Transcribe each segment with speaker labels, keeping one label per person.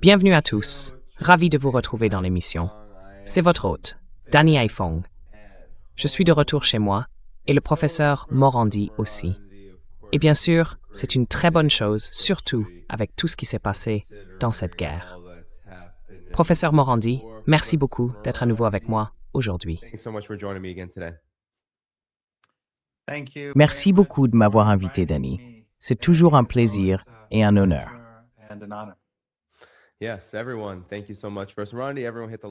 Speaker 1: Bienvenue à tous. Ravi de vous retrouver dans l'émission. C'est votre hôte, Danny Haifong. Je suis de retour chez moi et le professeur Morandi aussi. Et bien sûr, c'est une très bonne chose, surtout avec tout ce qui s'est passé dans cette guerre. Professeur Morandi, merci beaucoup d'être à nouveau avec moi aujourd'hui.
Speaker 2: Merci beaucoup de m'avoir invité, Danny. C'est toujours un plaisir et un honneur.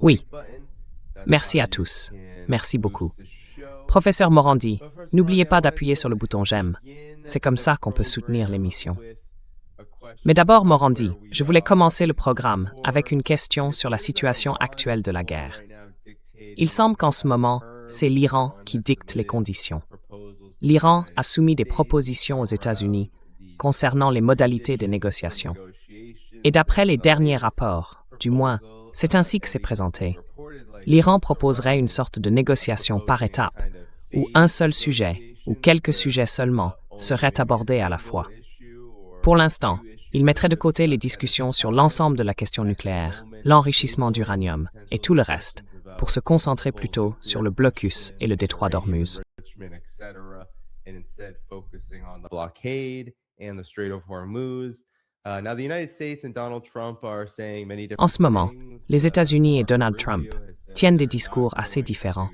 Speaker 1: Oui, merci à tous. Merci beaucoup. Professeur Morandi, n'oubliez pas d'appuyer sur le bouton j'aime. C'est comme ça qu'on peut soutenir l'émission. Mais d'abord, Morandi, je voulais commencer le programme avec une question sur la situation actuelle de la guerre. Il semble qu'en ce moment, c'est l'Iran qui dicte les conditions. L'Iran a soumis des propositions aux États-Unis concernant les modalités des négociations. Et d'après les derniers rapports, du moins, c'est ainsi que c'est présenté. L'Iran proposerait une sorte de négociation par étapes, où un seul sujet, ou quelques sujets seulement, seraient abordés à la fois. Pour l'instant, il mettrait de côté les discussions sur l'ensemble de la question nucléaire, l'enrichissement d'uranium et tout le reste, pour se concentrer plutôt sur le blocus et le détroit d'Ormuz. En ce moment, les États-Unis et Donald Trump tiennent des discours assez différents.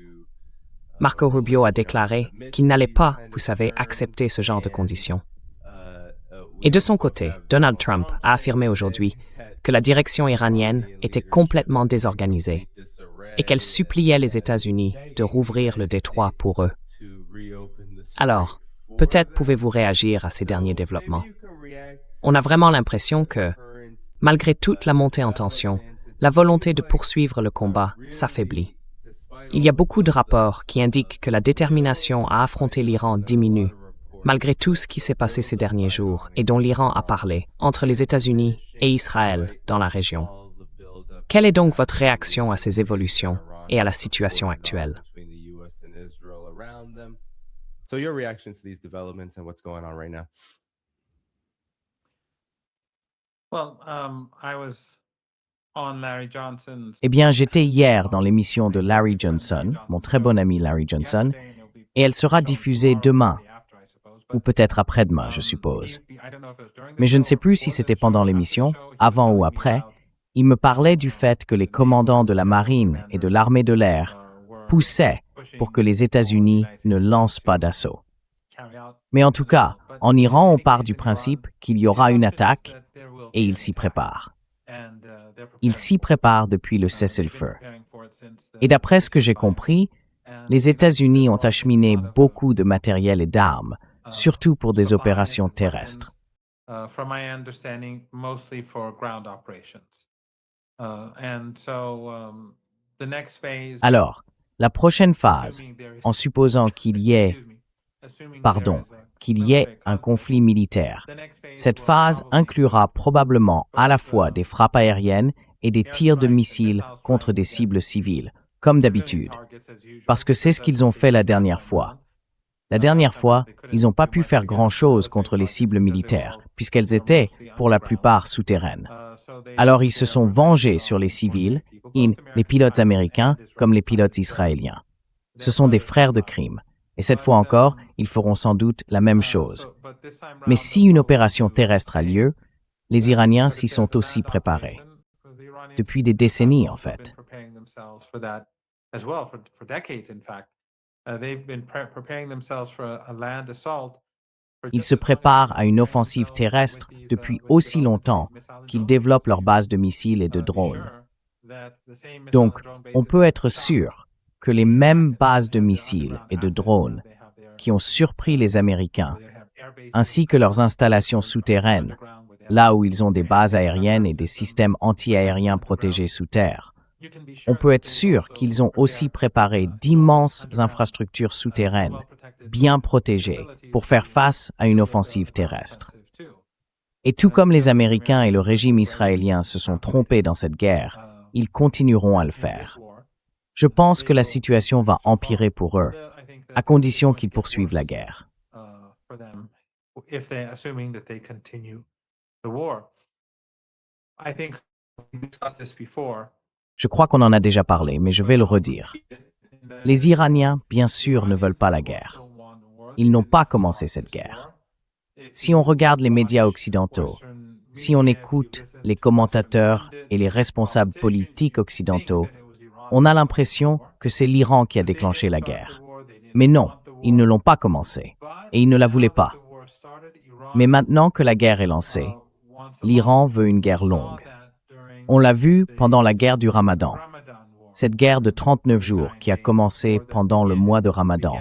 Speaker 1: Marco Rubio a déclaré qu'il n'allait pas, vous savez, accepter ce genre de conditions. Et de son côté, Donald Trump a affirmé aujourd'hui que la direction iranienne était complètement désorganisée et qu'elle suppliait les États-Unis de rouvrir le détroit pour eux. Alors, peut-être pouvez-vous réagir à ces derniers développements. On a vraiment l'impression que, malgré toute la montée en tension, la volonté de poursuivre le combat s'affaiblit. Il y a beaucoup de rapports qui indiquent que la détermination à affronter l'Iran diminue, malgré tout ce qui s'est passé ces derniers jours et dont l'Iran a parlé entre les États-Unis et Israël dans la région. Quelle est donc votre réaction à ces évolutions et à la situation actuelle?
Speaker 2: Eh bien, j'étais hier dans l'émission de Larry Johnson, mon très bon ami Larry Johnson, et elle sera diffusée demain, ou peut-être après-demain, je suppose. Mais je ne sais plus si c'était pendant l'émission, avant ou après. Il me parlait du fait que les commandants de la marine et de l'armée de l'air poussaient pour que les États-Unis ne lancent pas d'assaut. Mais en tout cas, en Iran, on part du principe qu'il y aura une attaque et ils s'y préparent. Ils s'y préparent depuis le cessez-le-feu. Et d'après ce que j'ai compris, les États-Unis ont acheminé beaucoup de matériel et d'armes, surtout pour des opérations terrestres. Alors, la prochaine phase, en supposant qu'il y ait un conflit militaire, cette phase inclura probablement à la fois des frappes aériennes et des tirs de missiles contre des cibles civiles, comme d'habitude, parce que c'est ce qu'ils ont fait la dernière fois. La dernière fois, ils n'ont pas pu faire grand-chose contre les cibles militaires, puisqu'elles étaient, pour la plupart, souterraines. Alors ils se sont vengés sur les civils, les pilotes américains comme les pilotes israéliens. Ce sont des frères de crime. Et cette fois encore, ils feront sans doute la même chose. Mais si une opération terrestre a lieu, les Iraniens s'y sont aussi préparés. Depuis des décennies, en fait. Ils se préparent à une offensive terrestre depuis aussi longtemps qu'ils développent leur base de missiles et de drones. Donc, on peut être sûr que les mêmes bases de missiles et de drones qui ont surpris les Américains, ainsi que leurs installations souterraines, là où ils ont des bases aériennes et des systèmes anti-aériens protégés sous terre, on peut être sûr qu'ils ont aussi préparé d'immenses infrastructures souterraines, bien protégées, pour faire face à une offensive terrestre. Et tout comme les Américains et le régime israélien se sont trompés dans cette guerre, ils continueront à le faire. Je pense que la situation va empirer pour eux, à condition qu'ils poursuivent la guerre. Je crois qu'on en a déjà parlé, mais je vais le redire. Les Iraniens, bien sûr, ne veulent pas la guerre. Ils n'ont pas commencé cette guerre. Si on regarde les médias occidentaux, si on écoute les commentateurs et les responsables politiques occidentaux, on a l'impression que c'est l'Iran qui a déclenché la guerre. Mais non, ils ne l'ont pas commencé, et ils ne la voulaient pas. Mais maintenant que la guerre est lancée, l'Iran veut une guerre longue. On l'a vu pendant la guerre du Ramadan, cette guerre de 39 jours qui a commencé pendant le mois de Ramadan,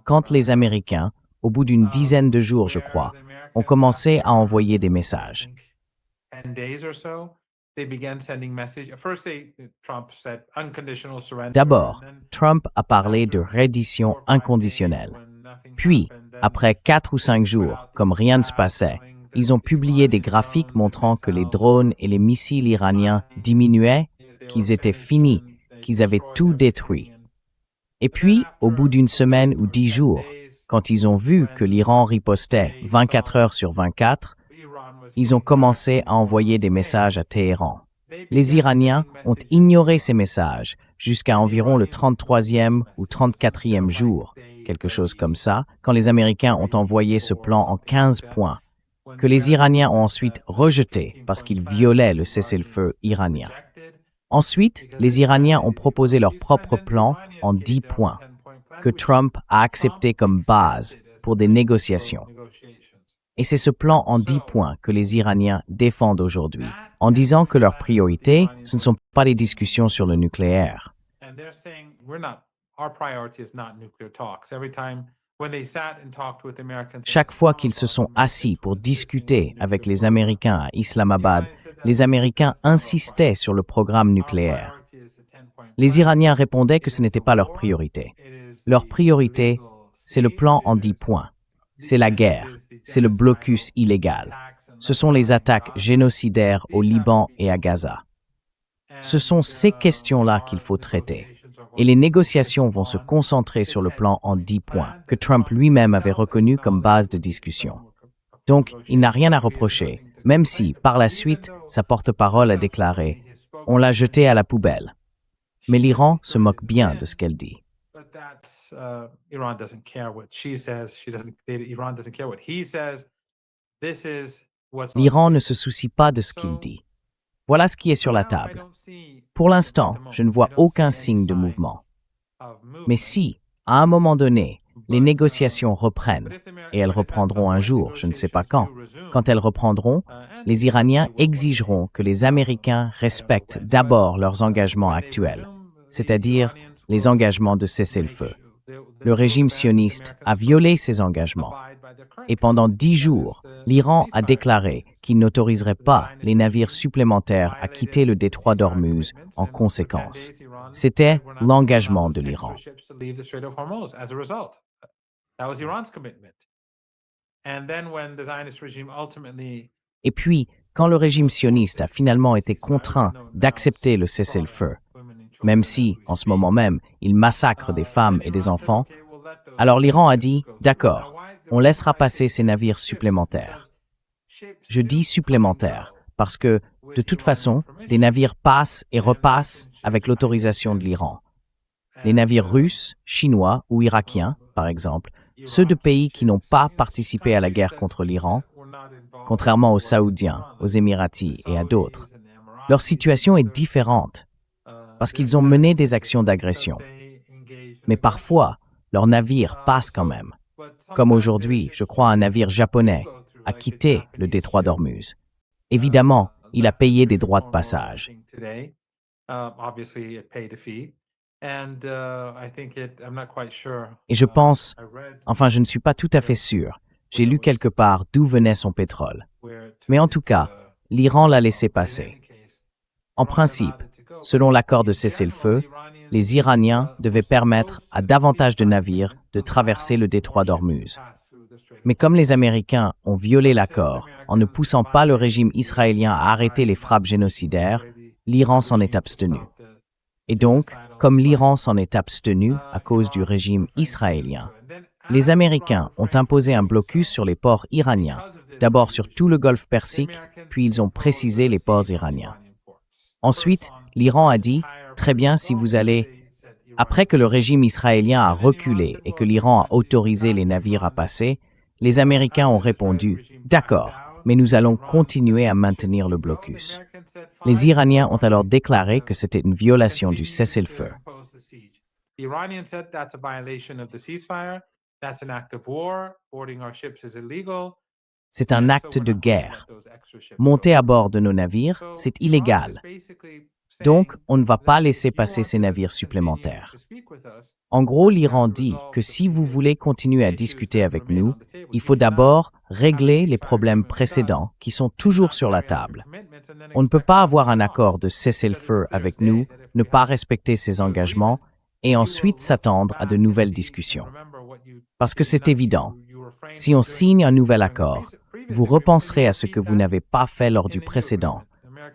Speaker 2: quand les Américains, au bout d'une dizaine de jours, je crois, ont commencé à envoyer des messages. D'abord, Trump a parlé de reddition inconditionnelle. Puis, après 4 ou 5 jours, comme rien ne se passait, ils ont publié des graphiques montrant que les drones et les missiles iraniens diminuaient, qu'ils étaient finis, qu'ils avaient tout détruit. Et puis, au bout d'une semaine ou 10 jours, quand ils ont vu que l'Iran ripostait 24 heures sur 24, ils ont commencé à envoyer des messages à Téhéran. Les Iraniens ont ignoré ces messages jusqu'à environ le 33e ou 34e jour, quelque chose comme ça, quand les Américains ont envoyé ce plan en 15 points, que les Iraniens ont ensuite rejeté parce qu'il violait le cessez-le-feu iranien. Ensuite, les Iraniens ont proposé leur propre plan en 10 points, que Trump a accepté comme base pour des négociations. Et c'est ce plan en 10 points que les Iraniens défendent aujourd'hui, en disant que leur priorité, ce ne sont pas les discussions sur le nucléaire. Chaque fois qu'ils se sont assis pour discuter avec les Américains à Islamabad, les Américains insistaient sur le programme nucléaire. Les Iraniens répondaient que ce n'était pas leur priorité. Leur priorité, c'est le plan en 10 points. C'est la guerre, c'est le blocus illégal. Ce sont les attaques génocidaires au Liban et à Gaza. Ce sont ces questions-là qu'il faut traiter. Et les négociations vont se concentrer sur le plan en 10 points, que Trump lui-même avait reconnu comme base de discussion. Donc, il n'a rien à reprocher, même si, par la suite, sa porte-parole a déclaré « On l'a jeté à la poubelle ». Mais l'Iran se moque bien de ce qu'elle dit. L'Iran ne se soucie pas de ce qu'il dit. Voilà ce qui est sur la table. Pour l'instant, je ne vois aucun signe de mouvement. Mais si, à un moment donné, les négociations reprennent, et elles reprendront un jour, je ne sais pas quand elles reprendront, les Iraniens exigeront que les Américains respectent d'abord leurs engagements actuels, c'est-à-dire les engagements de cessez-le-feu. Le régime sioniste a violé ces engagements. Et pendant 10 jours, l'Iran a déclaré qu'il n'autoriserait pas les navires supplémentaires à quitter le détroit d'Ormuz en conséquence. C'était l'engagement de l'Iran. Et puis, quand le régime sioniste a finalement été contraint d'accepter le cessez-le-feu, même si, en ce moment même, il massacre des femmes et des enfants, alors l'Iran a dit « D'accord, on laissera passer ces navires supplémentaires ». Je dis supplémentaires parce que, de toute façon, des navires passent et repassent avec l'autorisation de l'Iran. Les navires russes, chinois ou irakiens, par exemple, ceux de pays qui n'ont pas participé à la guerre contre l'Iran, contrairement aux Saoudiens, aux Émiratis et à d'autres, leur situation est différente parce qu'ils ont mené des actions d'agression. Mais parfois, leurs navires passent quand même. Comme aujourd'hui, je crois un navire japonais a quitté le détroit d'Ormuz. Évidemment, il a payé des droits de passage. Et je pense, enfin je ne suis pas tout à fait sûr, j'ai lu quelque part d'où venait son pétrole. Mais en tout cas, l'Iran l'a laissé passer. En principe, selon l'accord de cessez-le-feu, les Iraniens devaient permettre à davantage de navires de traverser le détroit d'Ormuz. Mais comme les Américains ont violé l'accord en ne poussant pas le régime israélien à arrêter les frappes génocidaires, l'Iran s'en est abstenu. Et donc, comme l'Iran s'en est abstenu à cause du régime israélien, les Américains ont imposé un blocus sur les ports iraniens d'abord sur tout le Golfe Persique, puis ils ont précisé les ports iraniens. Ensuite, l'Iran a dit, très bien si vous allez... Après que le régime israélien a reculé et que l'Iran a autorisé les navires à passer, les Américains ont répondu, d'accord, mais nous allons continuer à maintenir le blocus. Les Iraniens ont alors déclaré que c'était une violation du cessez-le-feu. C'est un acte de guerre. Monter à bord de nos navires, c'est illégal. Donc, on ne va pas laisser passer ces navires supplémentaires. En gros, l'Iran dit que si vous voulez continuer à discuter avec nous, il faut d'abord régler les problèmes précédents qui sont toujours sur la table. On ne peut pas avoir un accord de cessez-le-feu avec nous, ne pas respecter ses engagements et ensuite s'attendre à de nouvelles discussions. Parce que c'est évident, si on signe un nouvel accord, vous repenserez à ce que vous n'avez pas fait lors du précédent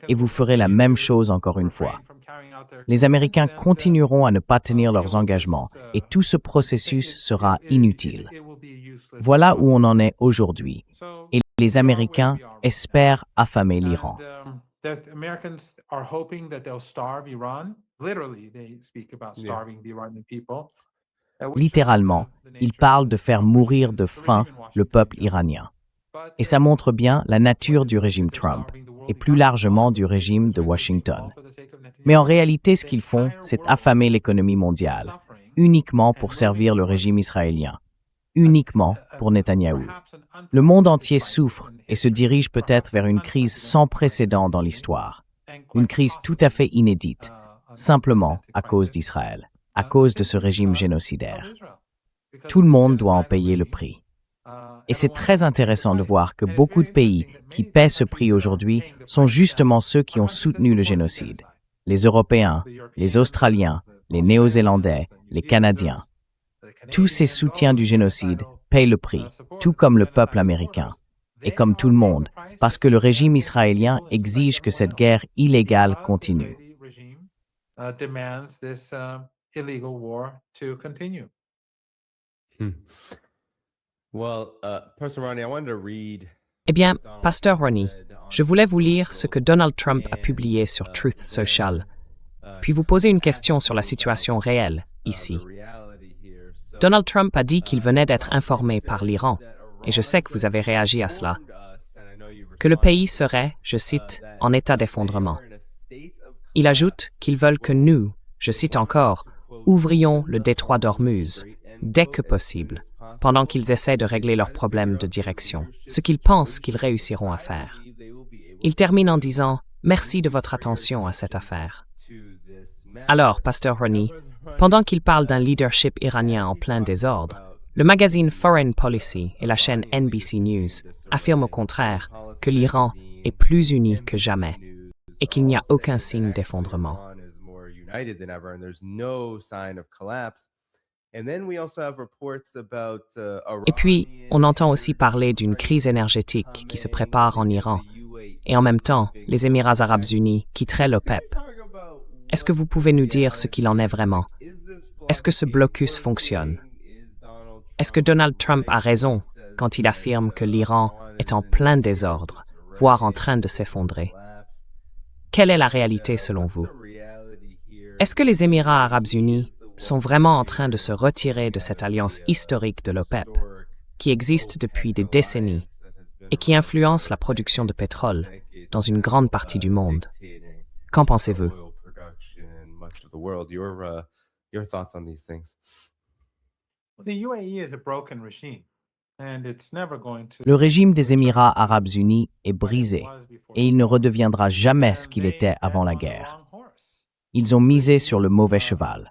Speaker 2: et vous ferez la même chose encore une fois. Les Américains continueront à ne pas tenir leurs engagements et tout ce processus sera inutile. Voilà où on en est aujourd'hui et les Américains espèrent affamer l'Iran. Littéralement, ils parlent de faire mourir de faim le peuple iranien. Et ça montre bien la nature du régime Trump et plus largement du régime de Washington. Mais en réalité, ce qu'ils font, c'est affamer l'économie mondiale, uniquement pour servir le régime israélien, uniquement pour Netanyahou. Le monde entier souffre et se dirige peut-être vers une crise sans précédent dans l'histoire, une crise tout à fait inédite, simplement à cause d'Israël, à cause de ce régime génocidaire. Tout le monde doit en payer le prix. Et c'est très intéressant de voir que beaucoup de pays qui paient ce prix aujourd'hui sont justement ceux qui ont soutenu le génocide. Les Européens, les Australiens, les Néo-Zélandais, les Canadiens. Tous ces soutiens du génocide payent le prix, tout comme le peuple américain, et comme tout le monde, parce que le régime israélien exige que cette guerre illégale continue.
Speaker 1: Eh bien, Pasteur Ronnie, je voulais vous lire ce que Donald Trump a publié sur Truth Social, puis vous poser une question sur la situation réelle, ici. Donald Trump a dit qu'il venait d'être informé par l'Iran, et je sais que vous avez réagi à cela, que le pays serait, je cite, en état d'effondrement. Il ajoute qu'ils veulent que nous, je cite encore, ouvrions le détroit d'Ormuz, dès que possible, pendant qu'ils essaient de régler leurs problèmes de direction, ce qu'ils pensent qu'ils réussiront à faire. Il termine en disant « Merci de votre attention à cette affaire ». Alors, Pasteur Ronnie, pendant qu'il parle d'un leadership iranien en plein désordre, le magazine Foreign Policy et la chaîne NBC News affirment au contraire que l'Iran est plus uni que jamais et qu'il n'y a aucun signe d'effondrement. Et puis, on entend aussi parler d'une crise énergétique qui se prépare en Iran, et en même temps, les Émirats arabes unis quitteraient l'OPEP. Est-ce que vous pouvez nous dire ce qu'il en est vraiment? Est-ce que ce blocus fonctionne? Est-ce que Donald Trump a raison quand il affirme que l'Iran est en plein désordre, voire en train de s'effondrer? Quelle est la réalité selon vous? Est-ce que les Émirats arabes unis sont vraiment en train de se retirer de cette alliance historique de l'OPEP, qui existe depuis des décennies et qui influence la production de pétrole dans une grande partie du monde? Qu'en pensez-vous?
Speaker 2: Le régime des Émirats arabes unis est brisé et il ne redeviendra jamais ce qu'il était avant la guerre. Ils ont misé sur le mauvais cheval.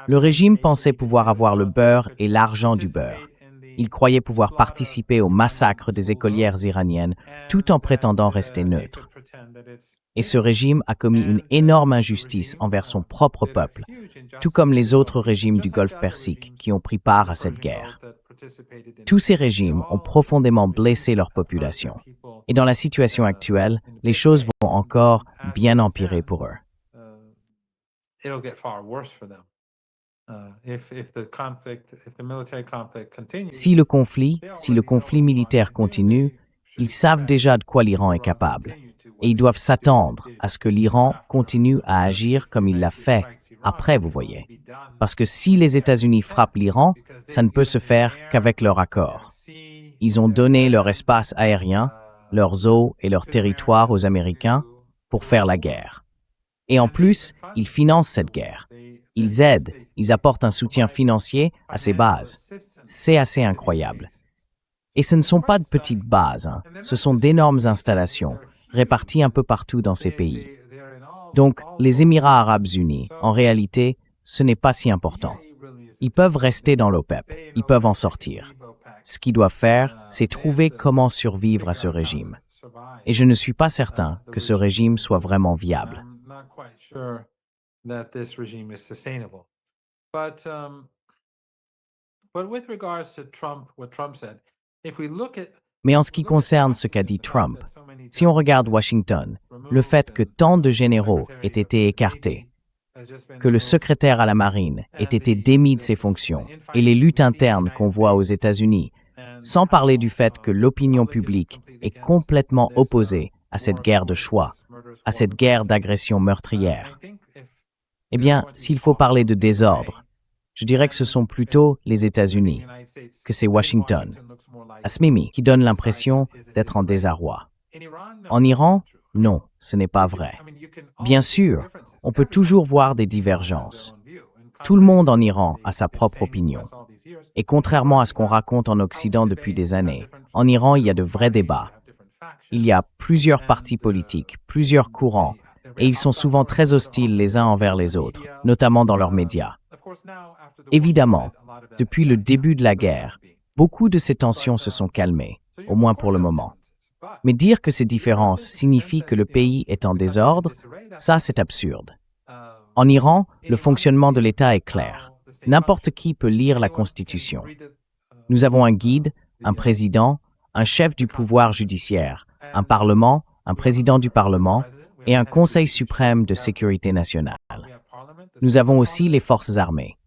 Speaker 2: Le régime pensait pouvoir avoir le beurre et l'argent du beurre. Il croyait pouvoir participer au massacre des écolières iraniennes tout en prétendant rester neutre. Et ce régime a commis une énorme injustice envers son propre peuple, tout comme les autres régimes du Golfe Persique qui ont pris part à cette guerre. Tous ces régimes ont profondément blessé leur population. Et dans la situation actuelle, les choses vont encore bien empirer pour eux. Si le conflit militaire continue, Ils savent déjà de quoi l'Iran est capable et ils doivent s'attendre à ce que l'Iran continue à agir comme il l'a fait après, vous voyez. Parce que si les États-Unis frappent l'Iran, ça ne peut se faire qu'avec leur accord. Ils ont donné leur espace aérien, leurs eaux et leurs territoires aux Américains pour faire la guerre. Et en plus, ils financent cette guerre. Ils aident, ils apportent un soutien financier à ces bases. C'est assez incroyable. Et ce ne sont pas de petites bases, ce sont d'énormes installations, réparties un peu partout dans ces pays. Donc, les Émirats arabes unis, en réalité, ce n'est pas si important. Ils peuvent rester dans l'OPEP, ils peuvent en sortir. Ce qu'ils doivent faire, c'est trouver comment survivre à ce régime. Et je ne suis pas certain que ce régime soit vraiment viable. Mais en ce qui concerne ce qu'a dit Trump, si on regarde Washington, le fait que tant de généraux aient été écartés, que le secrétaire à la marine ait été démis de ses fonctions et les luttes internes qu'on voit aux États-Unis, sans parler du fait que l'opinion publique est complètement opposée à cette guerre de choix, à cette guerre d'agression meurtrière. Eh bien, s'il faut parler de désordre, je dirais que ce sont plutôt les États-Unis, que c'est Washington, Asmimi, qui donne l'impression d'être en désarroi. En Iran, non, ce n'est pas vrai. Bien sûr, on peut toujours voir des divergences. Tout le monde en Iran a sa propre opinion. Et contrairement à ce qu'on raconte en Occident depuis des années, en Iran, il y a de vrais débats. Il y a plusieurs partis politiques, plusieurs courants, et ils sont souvent très hostiles les uns envers les autres, notamment dans leurs médias. Évidemment, depuis le début de la guerre, beaucoup de ces tensions se sont calmées, au moins pour le moment. Mais dire que ces différences signifient que le pays est en désordre, ça c'est absurde. En Iran, le fonctionnement de l'État est clair. N'importe qui peut lire la Constitution. Nous avons un guide, un président, un chef du pouvoir judiciaire, un parlement, un président du parlement et un Conseil suprême de sécurité nationale. Nous avons aussi les forces armées.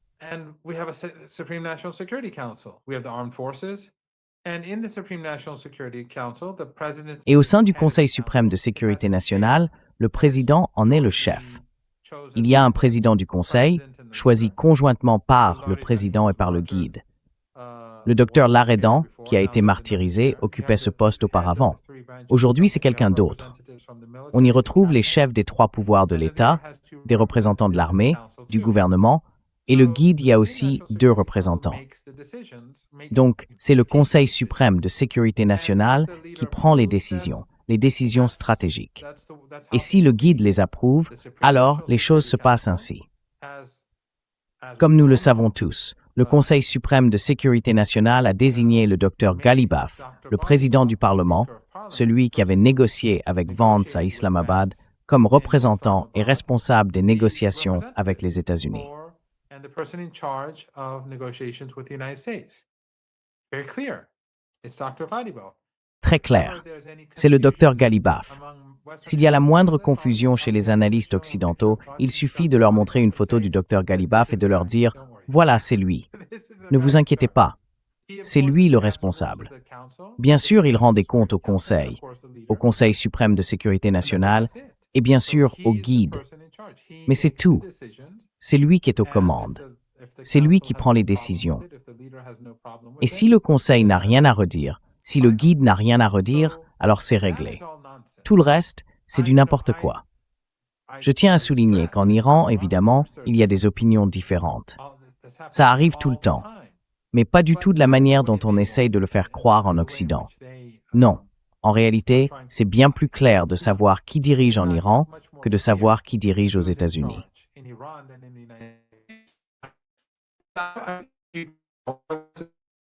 Speaker 2: Et au sein du Conseil suprême de sécurité nationale, le président en est le chef. Il y a un président du Conseil, choisi conjointement par le président et par le guide. Le docteur Laredan, qui a été martyrisé, occupait ce poste auparavant. Aujourd'hui, c'est quelqu'un d'autre. On y retrouve les chefs des 3 pouvoirs de l'État, des représentants de l'armée, du gouvernement, et le guide y a aussi 2 représentants. Donc, c'est le Conseil suprême de sécurité nationale qui prend les décisions stratégiques. Et si le guide les approuve, alors les choses se passent ainsi. Comme nous le savons tous, le Conseil suprême de sécurité nationale a désigné le docteur Ghalibaf, le président du Parlement, celui qui avait négocié avec Vance à Islamabad, comme représentant et responsable des négociations avec les États-Unis. Très clair. C'est le docteur Ghalibaf. S'il y a la moindre confusion chez les analystes occidentaux, il suffit de leur montrer une photo du docteur Ghalibaf et de leur dire « Voilà, c'est lui. Ne vous inquiétez pas. C'est lui le responsable. » Bien sûr, il rend des comptes au Conseil suprême de sécurité nationale et bien sûr au guide. Mais c'est tout. C'est lui qui est aux commandes. C'est lui qui prend les décisions. Et si le Conseil n'a rien à redire, si le guide n'a rien à redire, alors c'est réglé. Tout le reste, c'est du n'importe quoi. Je tiens à souligner qu'en Iran, évidemment, il y a des opinions différentes. Ça arrive tout le temps, mais pas du tout de la manière dont on essaye de le faire croire en Occident. Non, en réalité, c'est bien plus clair de savoir qui dirige en Iran que de savoir qui dirige aux États-Unis.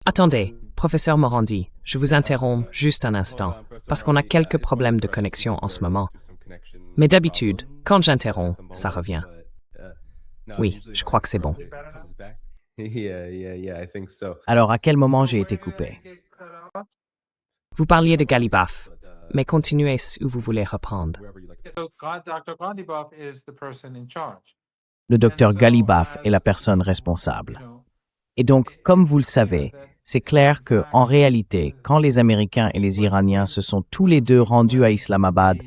Speaker 1: Attendez, professeur Morandi, je vous interromps juste un instant, parce qu'on a quelques problèmes de connexion en ce moment. Mais d'habitude, quand j'interromps, ça revient. Oui, je crois que c'est bon.
Speaker 2: Alors, à quel moment j'ai été coupé?
Speaker 1: Vous parliez de Ghalibaf, mais continuez où vous voulez reprendre.
Speaker 2: Le docteur Ghalibaf est la personne responsable. Et donc, comme vous le savez, c'est clair que, en réalité, quand les Américains et les Iraniens se sont tous les deux rendus à Islamabad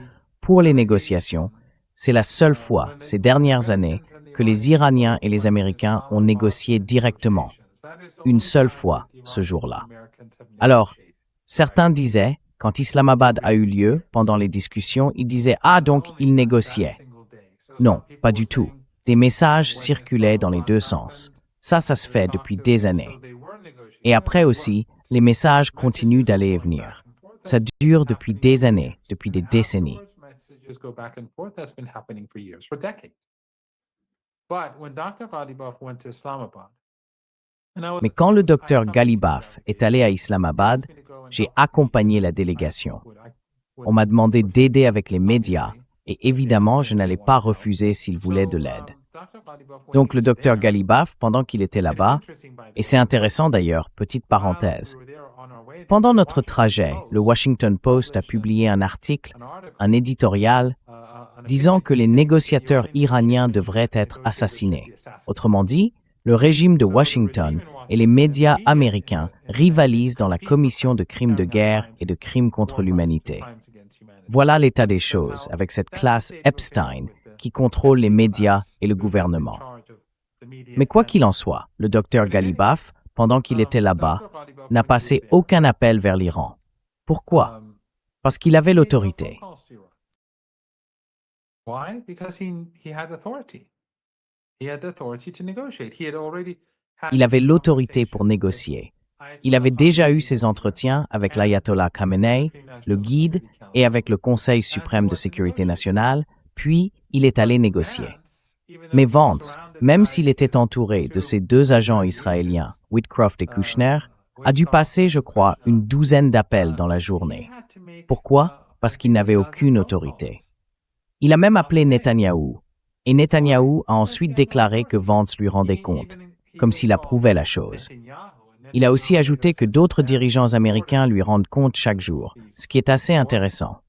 Speaker 2: pour les négociations, c'est la seule fois, ces dernières années, que les Iraniens et les Américains ont négocié directement. Une seule fois, ce jour-là. Alors, certains disaient, quand Islamabad a eu lieu, pendant les discussions, ils disaient « Ah, donc, ils négociaient ». Non, pas du tout. Des messages circulaient dans les deux sens. Ça se fait depuis des années. Et après aussi, les messages continuent d'aller et venir. Ça dure depuis des années, depuis des décennies. Mais quand le docteur Ghalibaf est allé à Islamabad, j'ai accompagné la délégation. On m'a demandé d'aider avec les médias et évidemment, je n'allais pas refuser s'il voulait de l'aide. Donc le docteur Ghalibaf, pendant qu'il était là-bas, et c'est intéressant d'ailleurs, petite parenthèse, pendant notre trajet, le Washington Post a publié un article, un éditorial, disant que les négociateurs iraniens devraient être assassinés. Autrement dit, le régime de Washington et les médias américains rivalisent dans la commission de crimes de guerre et de crimes contre l'humanité. Voilà l'état des choses avec cette classe Epstein qui contrôle les médias et le gouvernement. Mais quoi qu'il en soit, le docteur Ghalibaf, pendant qu'il était là-bas, n'a passé aucun appel vers l'Iran. Pourquoi? Parce qu'il avait l'autorité. Il avait l'autorité pour négocier. Il avait déjà eu ses entretiens avec l'ayatollah Khamenei, le guide, et avec le Conseil suprême de sécurité nationale, puis il est allé négocier. Mais Vance, même s'il était entouré de ses deux agents israéliens, Whitcroft et Kushner, a dû passer, je crois, une douzaine d'appels dans la journée. Pourquoi? Parce qu'il n'avait aucune autorité. Il a même appelé Netanyahou, et Netanyahou a ensuite déclaré que Vance lui rendait compte, comme s'il approuvait la chose. Il a aussi ajouté que d'autres dirigeants américains lui rendent compte chaque jour, ce qui est assez intéressant.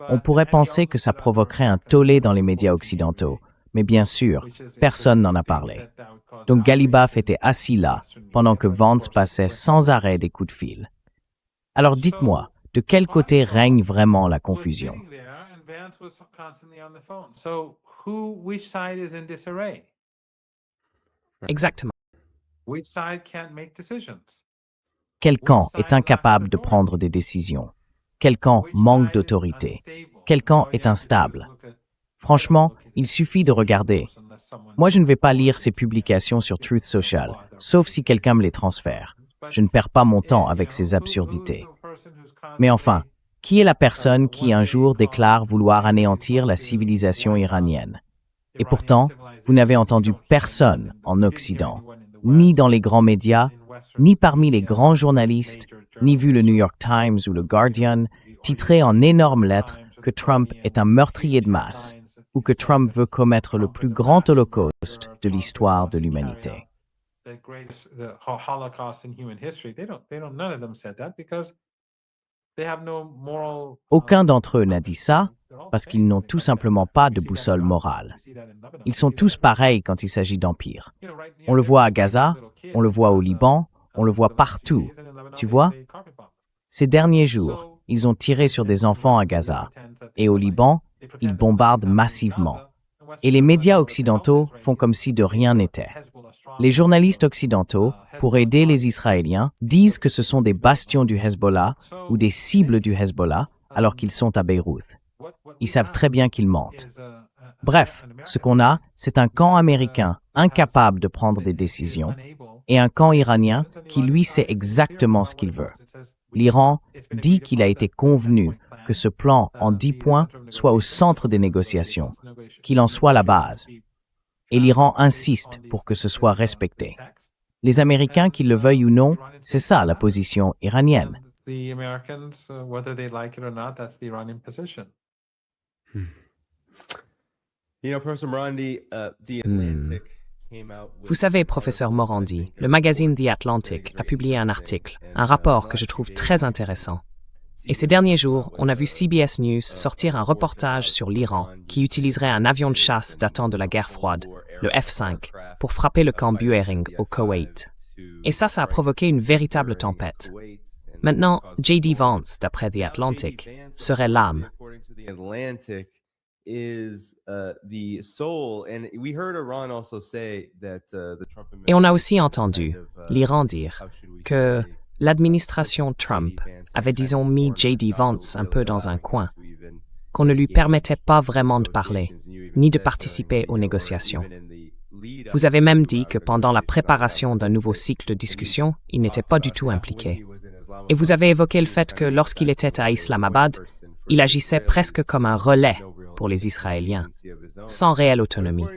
Speaker 2: On pourrait penser que ça provoquerait un tollé dans les médias occidentaux, mais bien sûr, personne n'en a parlé. Donc Ghalibaf était assis là, pendant que Vance passait sans arrêt des coups de fil. Alors dites-moi, de quel côté règne vraiment la confusion?
Speaker 1: Exactement.
Speaker 2: Quel camp est incapable de prendre des décisions? Quel camp manque d'autorité? Quel camp est instable? Franchement, il suffit de regarder. Moi, je ne vais pas lire ces publications sur Truth Social, sauf si quelqu'un me les transfère. Je ne perds pas mon temps avec ces absurdités. Mais enfin, qui est la personne qui un jour déclare vouloir anéantir la civilisation iranienne? Et pourtant, vous n'avez entendu personne en Occident, ni dans les grands médias, ni parmi les grands journalistes, ni vu le New York Times ou le Guardian, titrer en énormes lettres que Trump est un meurtrier de masse ou que Trump veut commettre le plus grand holocauste de l'histoire de l'humanité. Aucun d'entre eux n'a dit ça parce qu'ils n'ont tout simplement pas de boussole morale. Ils sont tous pareils quand il s'agit d'empire. On le voit à Gaza, on le voit au Liban, on le voit partout. Tu vois? Ces derniers jours, ils ont tiré sur des enfants à Gaza. Et au Liban, ils bombardent massivement. Et les médias occidentaux font comme si de rien n'était. Les journalistes occidentaux, pour aider les Israéliens, disent que ce sont des bastions du Hezbollah ou des cibles du Hezbollah alors qu'ils sont à Beyrouth. Ils savent très bien qu'ils mentent. Bref, ce qu'on a, c'est un camp américain incapable de prendre des décisions et un camp iranien qui, lui, sait exactement ce qu'il veut. L'Iran dit qu'il a été convenu que ce plan en 10 points soit au centre des négociations, qu'il en soit la base. Et l'Iran insiste pour que ce soit respecté. Les Américains, qu'ils le veuillent ou non, c'est ça la position iranienne.
Speaker 1: Vous savez, professeur Morandi, le magazine The Atlantic a publié un article, un rapport que je trouve très intéressant. Et ces derniers jours, on a vu CBS News sortir un reportage sur l'Iran qui utiliserait un avion de chasse datant de la guerre froide, le F-5, pour frapper le camp Buehring au Koweït. Et ça a provoqué une véritable tempête. Maintenant, J.D. Vance, d'après The Atlantic, serait l'âme. Et on a aussi entendu l'Iran dire que l'administration Trump avait, disons, mis J.D. Vance un peu dans un coin, qu'on ne lui permettait pas vraiment de parler, ni de participer aux négociations. Vous avez même dit que pendant la préparation d'un nouveau cycle de discussion, il n'était pas du tout impliqué. Et vous avez évoqué le fait que lorsqu'il était à Islamabad, il agissait presque comme un relais pour les Israéliens, sans réelle autonomie.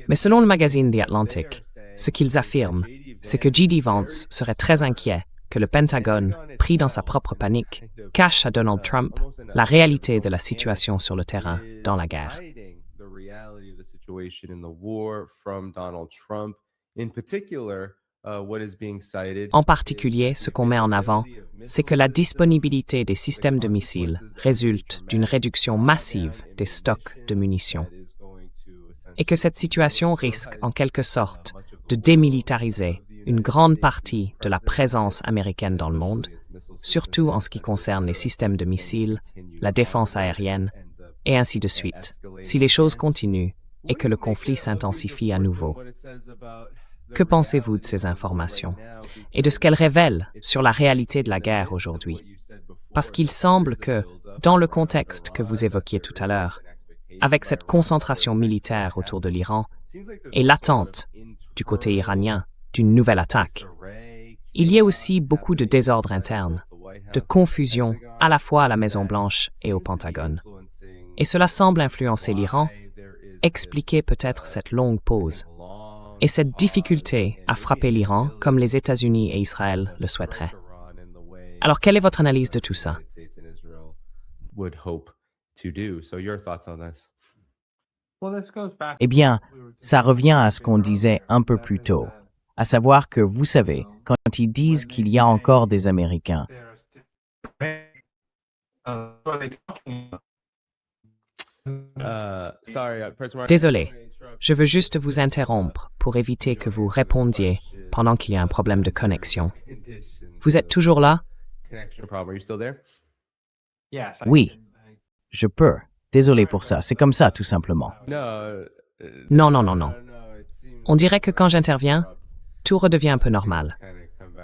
Speaker 1: Mais selon le magazine The Atlantic, ce qu'ils affirment, c'est que J.D. Vance serait très inquiet que le Pentagone, pris dans sa propre panique, cache à Donald Trump la réalité de la situation sur le terrain dans la guerre. En particulier, ce qu'on met en avant, c'est que la disponibilité des systèmes de missiles résulte d'une réduction massive des stocks de munitions et que cette situation risque, en quelque sorte, de démilitariser une grande partie de la présence américaine dans le monde, surtout en ce qui concerne les systèmes de missiles, la défense aérienne, et ainsi de suite, si les choses continuent et que le conflit s'intensifie à nouveau. Que pensez-vous de ces informations et de ce qu'elles révèlent sur la réalité de la guerre aujourd'hui? Parce qu'il semble que, dans le contexte que vous évoquiez tout à l'heure, avec cette concentration militaire autour de l'Iran et l'attente, du côté iranien, d'une nouvelle attaque, il y a aussi beaucoup de désordre interne, de confusion à la fois à la Maison-Blanche et au Pentagone. Et cela semble influencer l'Iran, expliquer peut-être cette longue pause et cette difficulté à frapper l'Iran comme les États-Unis et Israël le souhaiteraient. Alors, quelle est votre analyse de tout ça?
Speaker 2: Eh bien, ça revient à ce qu'on disait un peu plus tôt, à savoir que, vous savez, quand ils disent qu'il y a encore des Américains,
Speaker 1: Désolé, je veux juste vous interrompre pour éviter que vous répondiez pendant qu'il y a un problème de connexion. Vous êtes toujours là?
Speaker 2: oui, je peux. Désolé pour ça, c'est comme ça tout simplement.
Speaker 1: Non, non, non, non. On dirait que quand j'interviens, tout redevient un peu normal.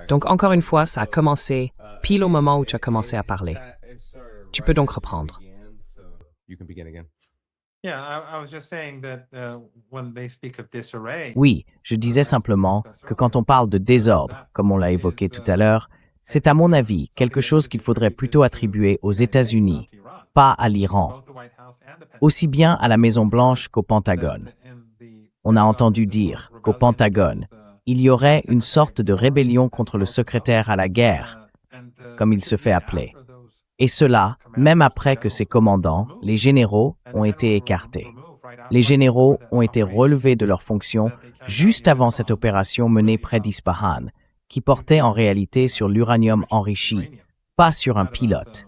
Speaker 1: Donc encore une fois, ça a commencé pile au moment où tu as commencé à parler. Tu peux donc reprendre.
Speaker 2: Oui, je disais simplement que quand on parle de désordre, comme on l'a évoqué tout à l'heure, c'est à mon avis quelque chose qu'il faudrait plutôt attribuer aux États-Unis, pas à l'Iran, aussi bien à la Maison-Blanche qu'au Pentagone. On a entendu dire qu'au Pentagone, il y aurait une sorte de rébellion contre le secrétaire à la guerre, comme il se fait appeler. Et cela, même après que ses commandants, les généraux, ont été écartés. Les généraux ont été relevés de leurs fonctions juste avant cette opération menée près d'Ispahan, qui portait en réalité sur l'uranium enrichi, pas sur un pilote.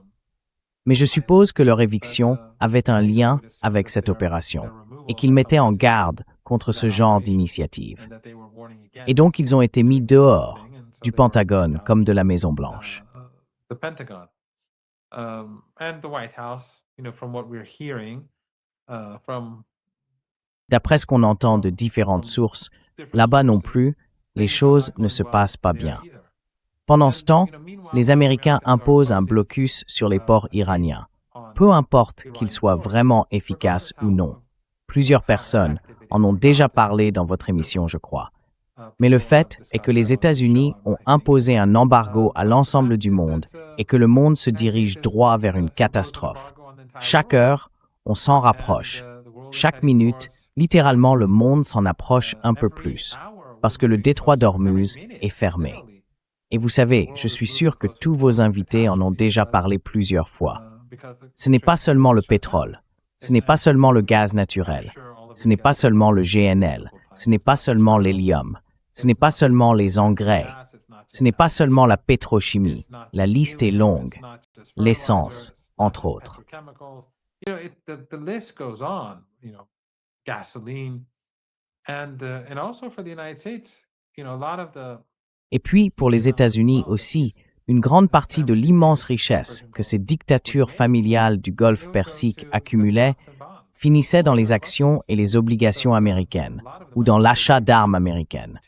Speaker 2: Mais je suppose que leur éviction avait un lien avec cette opération et qu'ils mettaient en garde contre ce genre d'initiative. Et donc ils ont été mis dehors du Pentagone comme de la Maison-Blanche. D'après ce qu'on entend de différentes sources, là-bas non plus, les choses ne se passent pas bien. Pendant ce temps, les Américains imposent un blocus sur les ports iraniens, peu importe qu'ils soient vraiment efficaces ou non. Plusieurs personnes en ont déjà parlé dans votre émission, je crois. Mais le fait est que les États-Unis ont imposé un embargo à l'ensemble du monde et que le monde se dirige droit vers une catastrophe. Chaque heure, on s'en rapproche. Chaque minute, littéralement, le monde s'en approche un peu plus, parce que le détroit d'Ormuz est fermé. Et vous savez, je suis sûr que tous vos invités en ont déjà parlé plusieurs fois. Ce n'est pas seulement le pétrole, ce n'est pas seulement le gaz naturel, ce n'est pas seulement le GNL, ce n'est pas seulement l'hélium, ce n'est pas seulement les engrais, ce n'est pas seulement la pétrochimie, la liste est longue, l'essence, entre autres.
Speaker 3: Gasoline, and also for the United States, a lot of the
Speaker 2: Et puis, pour les États-Unis aussi, une grande partie de l'immense richesse que ces dictatures familiales du Golfe Persique accumulaient finissait dans les actions et les obligations américaines ou dans l'achat d'armes américaines.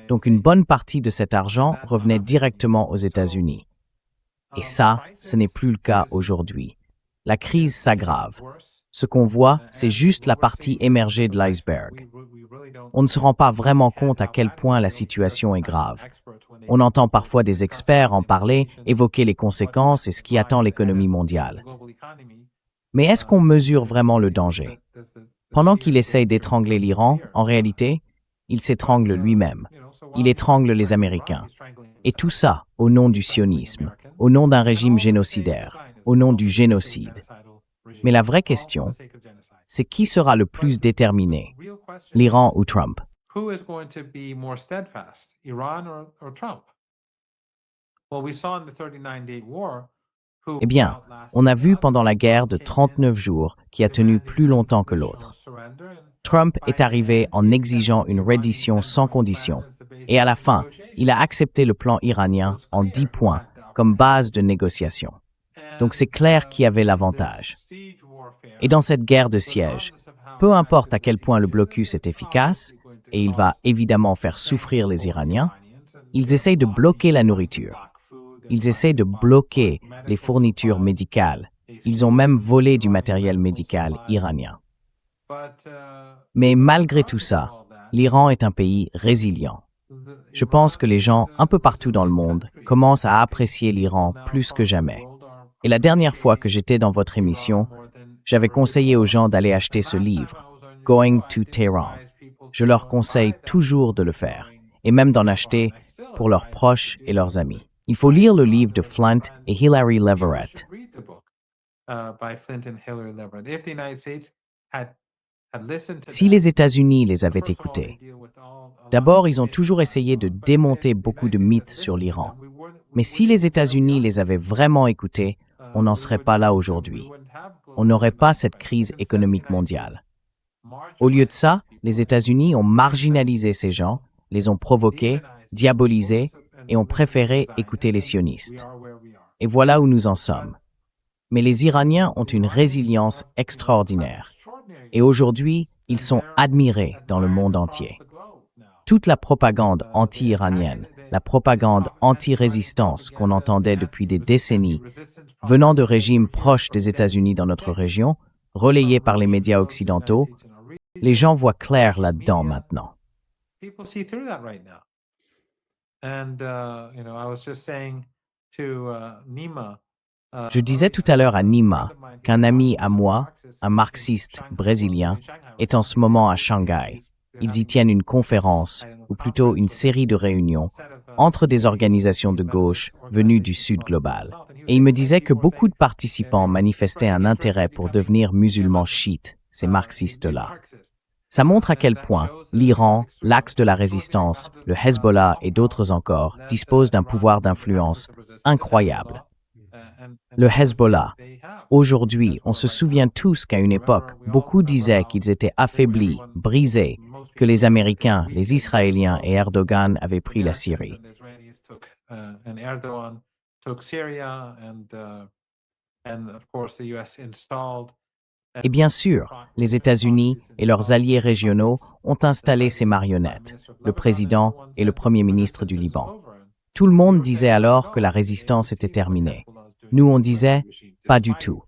Speaker 2: Donc une bonne partie de cet argent revenait directement aux États-Unis. Et ça, ce n'est plus le cas aujourd'hui. La crise s'aggrave. Ce qu'on voit, c'est juste la partie émergée de l'iceberg. On ne se rend pas vraiment compte à quel point la situation est grave. On entend parfois des experts en parler, évoquer les conséquences et ce qui attend l'économie mondiale. Mais est-ce qu'on mesure vraiment le danger? Pendant qu'il essaye d'étrangler l'Iran, en réalité, il s'étrangle lui-même. Il étrangle les Américains. Et tout ça au nom du sionisme, au nom d'un régime génocidaire, au nom du génocide. Mais la vraie question, c'est qui sera le plus déterminé, l'Iran ou Trump? Eh bien, on a vu pendant la guerre de 39 jours qui a tenu plus longtemps que l'autre. Trump est arrivé en exigeant une reddition sans condition. Et à la fin, il a accepté le plan iranien en 10 points comme base de négociation. Donc c'est clair qui avait l'avantage. Et dans cette guerre de siège, peu importe à quel point le blocus est efficace, et il va évidemment faire souffrir les Iraniens, ils essayent de bloquer la nourriture. Ils essaient de bloquer les fournitures médicales. Ils ont même volé du matériel médical iranien. Mais malgré tout ça, l'Iran est un pays résilient. Je pense que les gens, un peu partout dans le monde, commencent à apprécier l'Iran plus que jamais. Et la dernière fois que j'étais dans votre émission, j'avais conseillé aux gens d'aller acheter ce livre, Going to Tehran. Je leur conseille toujours de le faire, et même d'en acheter pour leurs proches et leurs amis. Il faut lire le livre de Flint et Hillary Leverett. Si les États-Unis les avaient écoutés, d'abord, ils ont toujours essayé de démonter beaucoup de mythes sur l'Iran. Mais si les États-Unis les avaient vraiment écoutés, on n'en serait pas là aujourd'hui. On n'aurait pas cette crise économique mondiale. Au lieu de ça, les États-Unis ont marginalisé ces gens, les ont provoqués, diabolisés et ont préféré écouter les sionistes. Et voilà où nous en sommes. Mais les Iraniens ont une résilience extraordinaire. Et aujourd'hui, ils sont admirés dans le monde entier. Toute la propagande anti-iranienne, la propagande anti-résistance qu'on entendait depuis des décennies, venant de régimes proches des États-Unis dans notre région, relayés par les médias occidentaux, les gens voient clair là-dedans maintenant. Je disais tout à l'heure à Nima qu'un ami à moi, un marxiste brésilien, est en ce moment à Shanghai. Ils y tiennent une conférence, ou plutôt une série de réunions, entre des organisations de gauche venues du Sud global. Et il me disait que beaucoup de participants manifestaient un intérêt pour devenir musulmans chiites, ces marxistes-là. Ça montre à quel point l'Iran, l'Axe de la résistance, le Hezbollah et d'autres encore disposent d'un pouvoir d'influence incroyable. Le Hezbollah. Aujourd'hui, on se souvient tous qu'à une époque, beaucoup disaient qu'ils étaient affaiblis, brisés, que les Américains, les Israéliens et Erdogan avaient pris la Syrie. Et bien sûr, les États-Unis et leurs alliés régionaux ont installé ces marionnettes, le président et le premier ministre du Liban. Tout le monde disait alors que la résistance était terminée. Nous, on disait « pas du tout ».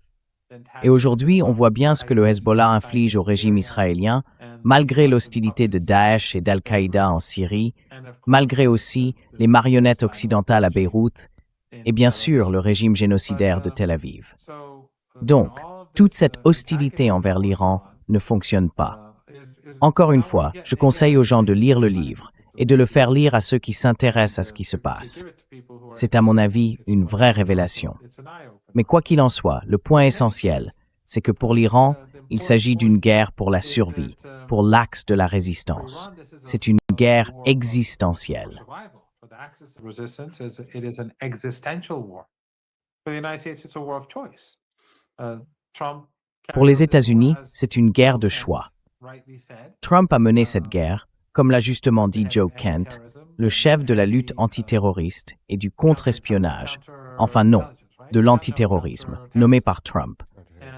Speaker 2: Et aujourd'hui, on voit bien ce que le Hezbollah inflige au régime israélien, malgré l'hostilité de Daesh et d'Al-Qaïda en Syrie, malgré aussi les marionnettes occidentales à Beyrouth, et bien sûr le régime génocidaire de Tel Aviv. Donc, toute cette hostilité envers l'Iran ne fonctionne pas. Encore une fois, je conseille aux gens de lire le livre et de le faire lire à ceux qui s'intéressent à ce qui se passe. C'est à mon avis une vraie révélation. Mais quoi qu'il en soit, le point essentiel, c'est que pour l'Iran, il s'agit d'une guerre pour la survie, pour l'axe de la résistance. C'est une guerre existentielle. Pour les États-Unis, c'est une guerre de choix. Trump a mené cette guerre, comme l'a justement dit Joe Kent, le chef de la lutte antiterroriste et du contre-espionnage, enfin non, de l'antiterrorisme, nommé par Trump.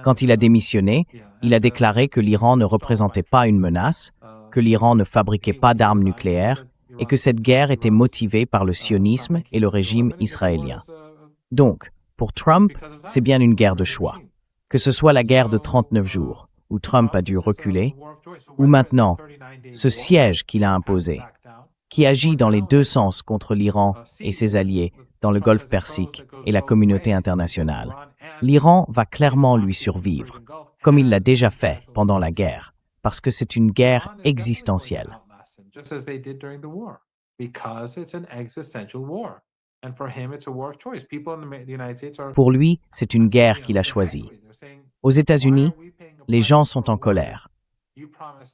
Speaker 2: Quand il a démissionné, il a déclaré que l'Iran ne représentait pas une menace, que l'Iran ne fabriquait pas d'armes nucléaires et que cette guerre était motivée par le sionisme et le régime israélien. Donc, pour Trump, c'est bien une guerre de choix. Que ce soit la guerre de 39 jours, où Trump a dû reculer, ou maintenant, ce siège qu'il a imposé, qui agit dans les deux sens contre l'Iran et ses alliés dans le Golfe Persique et la communauté internationale. L'Iran va clairement lui survivre, comme il l'a déjà fait pendant la guerre, parce que c'est une guerre existentielle. Pour lui, c'est une guerre qu'il a choisie. Aux États-Unis, les gens sont en colère.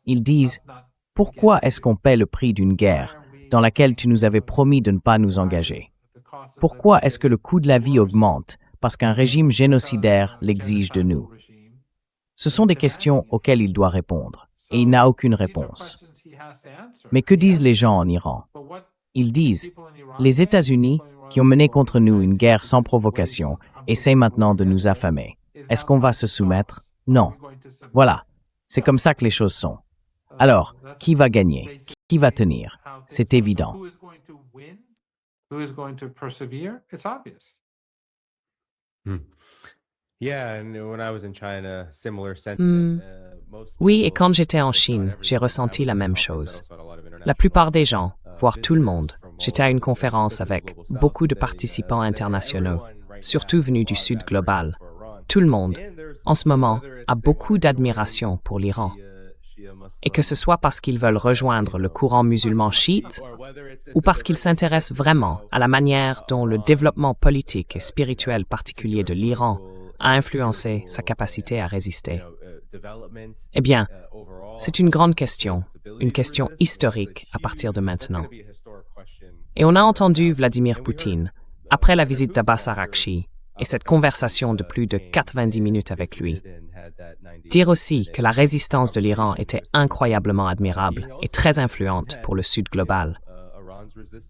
Speaker 2: Ils disent « Pourquoi est-ce qu'on paie le prix d'une guerre dans laquelle tu nous avais promis de ne pas nous engager? Pourquoi est-ce que le coût de la vie augmente parce qu'un régime génocidaire l'exige de nous ?» Ce sont des questions auxquelles il doit répondre, et il n'a aucune réponse. Mais que disent les gens en Iran? Ils disent « Les États-Unis, qui ont mené contre nous une guerre sans provocation, essaient maintenant de nous affamer. Est-ce qu'on va se soumettre? Non. Voilà, c'est comme ça que les choses sont. Alors, qui va gagner? Qui va tenir? C'est évident.
Speaker 1: Oui, et quand j'étais en Chine, j'ai ressenti la même chose. La plupart des gens, voire tout le monde, j'étais à une conférence avec beaucoup de participants internationaux, surtout venus du Sud global. Tout le monde, en ce moment, a beaucoup d'admiration pour l'Iran. Et que ce soit parce qu'ils veulent rejoindre le courant musulman chiite ou parce qu'ils s'intéressent vraiment à la manière dont le développement politique et spirituel particulier de l'Iran a influencé sa capacité à résister. Eh bien, c'est une grande question, une question historique à partir de maintenant. Et on a entendu Vladimir Poutine, après la visite d'Abbas Araghchi et cette conversation de plus de 90 minutes avec lui, dire aussi que la résistance de l'Iran était incroyablement admirable et très influente pour le Sud global.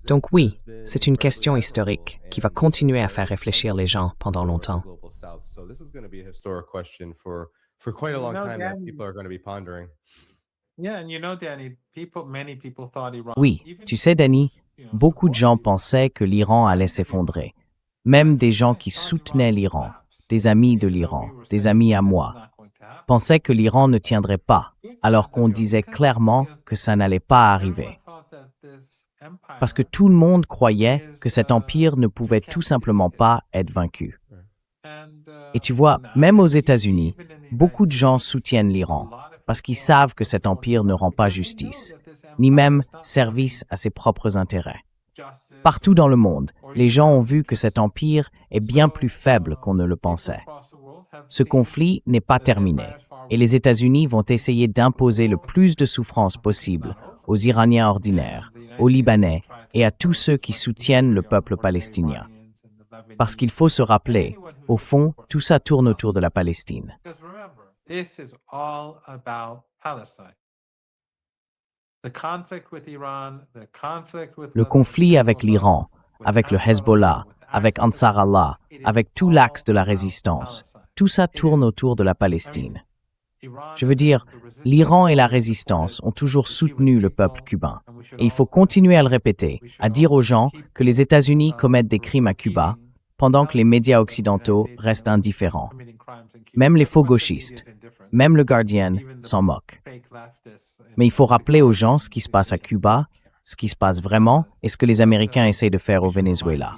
Speaker 1: Donc oui, c'est une question historique qui va continuer à faire réfléchir les gens pendant longtemps.
Speaker 2: Oui, tu sais, Danny, beaucoup de gens pensaient que l'Iran allait s'effondrer. Même des gens qui soutenaient l'Iran, des amis de l'Iran, des amis à moi, pensaient que l'Iran ne tiendrait pas, alors qu'on disait clairement que ça n'allait pas arriver. Parce que tout le monde croyait que cet empire ne pouvait tout simplement pas être vaincu. Et tu vois, même aux États-Unis, beaucoup de gens soutiennent l'Iran, parce qu'ils savent que cet empire ne rend pas justice, ni même service à ses propres intérêts. Partout dans le monde, les gens ont vu que cet empire est bien plus faible qu'on ne le pensait. Ce conflit n'est pas terminé, et les États-Unis vont essayer d'imposer le plus de souffrance possible aux Iraniens ordinaires, aux Libanais et à tous ceux qui soutiennent le peuple palestinien. Parce qu'il faut se rappeler, au fond, tout ça tourne autour de la Palestine. Le conflit avec l'Iran, avec le Hezbollah, avec Ansar Allah, avec tout l'axe de la résistance, tout ça tourne autour de la Palestine. Je veux dire, l'Iran et la résistance ont toujours soutenu le peuple cubain. Et il faut continuer à le répéter, à dire aux gens que les États-Unis commettent des crimes à Cuba, pendant que les médias occidentaux restent indifférents. Même les faux gauchistes, même le Guardian s'en moquent. Mais il faut rappeler aux gens ce qui se passe à Cuba, ce qui se passe vraiment et ce que les Américains essayent de faire au Venezuela.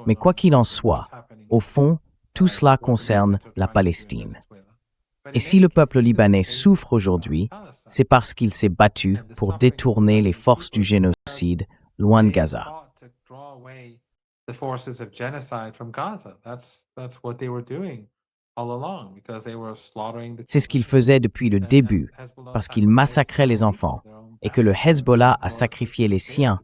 Speaker 2: Mais quoi qu'il en soit, au fond, tout cela concerne la Palestine. Et si le peuple libanais souffre aujourd'hui, c'est parce qu'il s'est battu pour détourner les forces du génocide loin de Gaza. C'est ce qu'ils faisaient depuis le début, parce qu'ils massacraient les enfants, et que le Hezbollah a sacrifié les siens,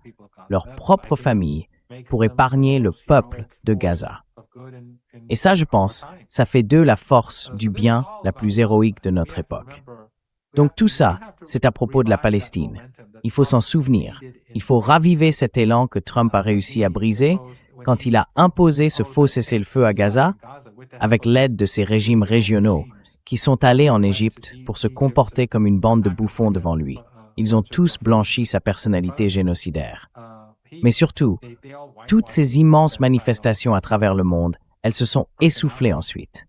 Speaker 2: leur propre famille, pour épargner le peuple de Gaza. Et ça, je pense, ça fait d'eux la force du bien la plus héroïque de notre époque. Donc tout ça, c'est à propos de la Palestine. Il faut s'en souvenir. Il faut raviver cet élan que Trump a réussi à briser quand il a imposé ce faux cessez-le-feu à Gaza avec l'aide de ces régimes régionaux qui sont allés en Égypte pour se comporter comme une bande de bouffons devant lui. Ils ont tous blanchi sa personnalité génocidaire. Mais surtout, toutes ces immenses manifestations à travers le monde, elles se sont essoufflées ensuite.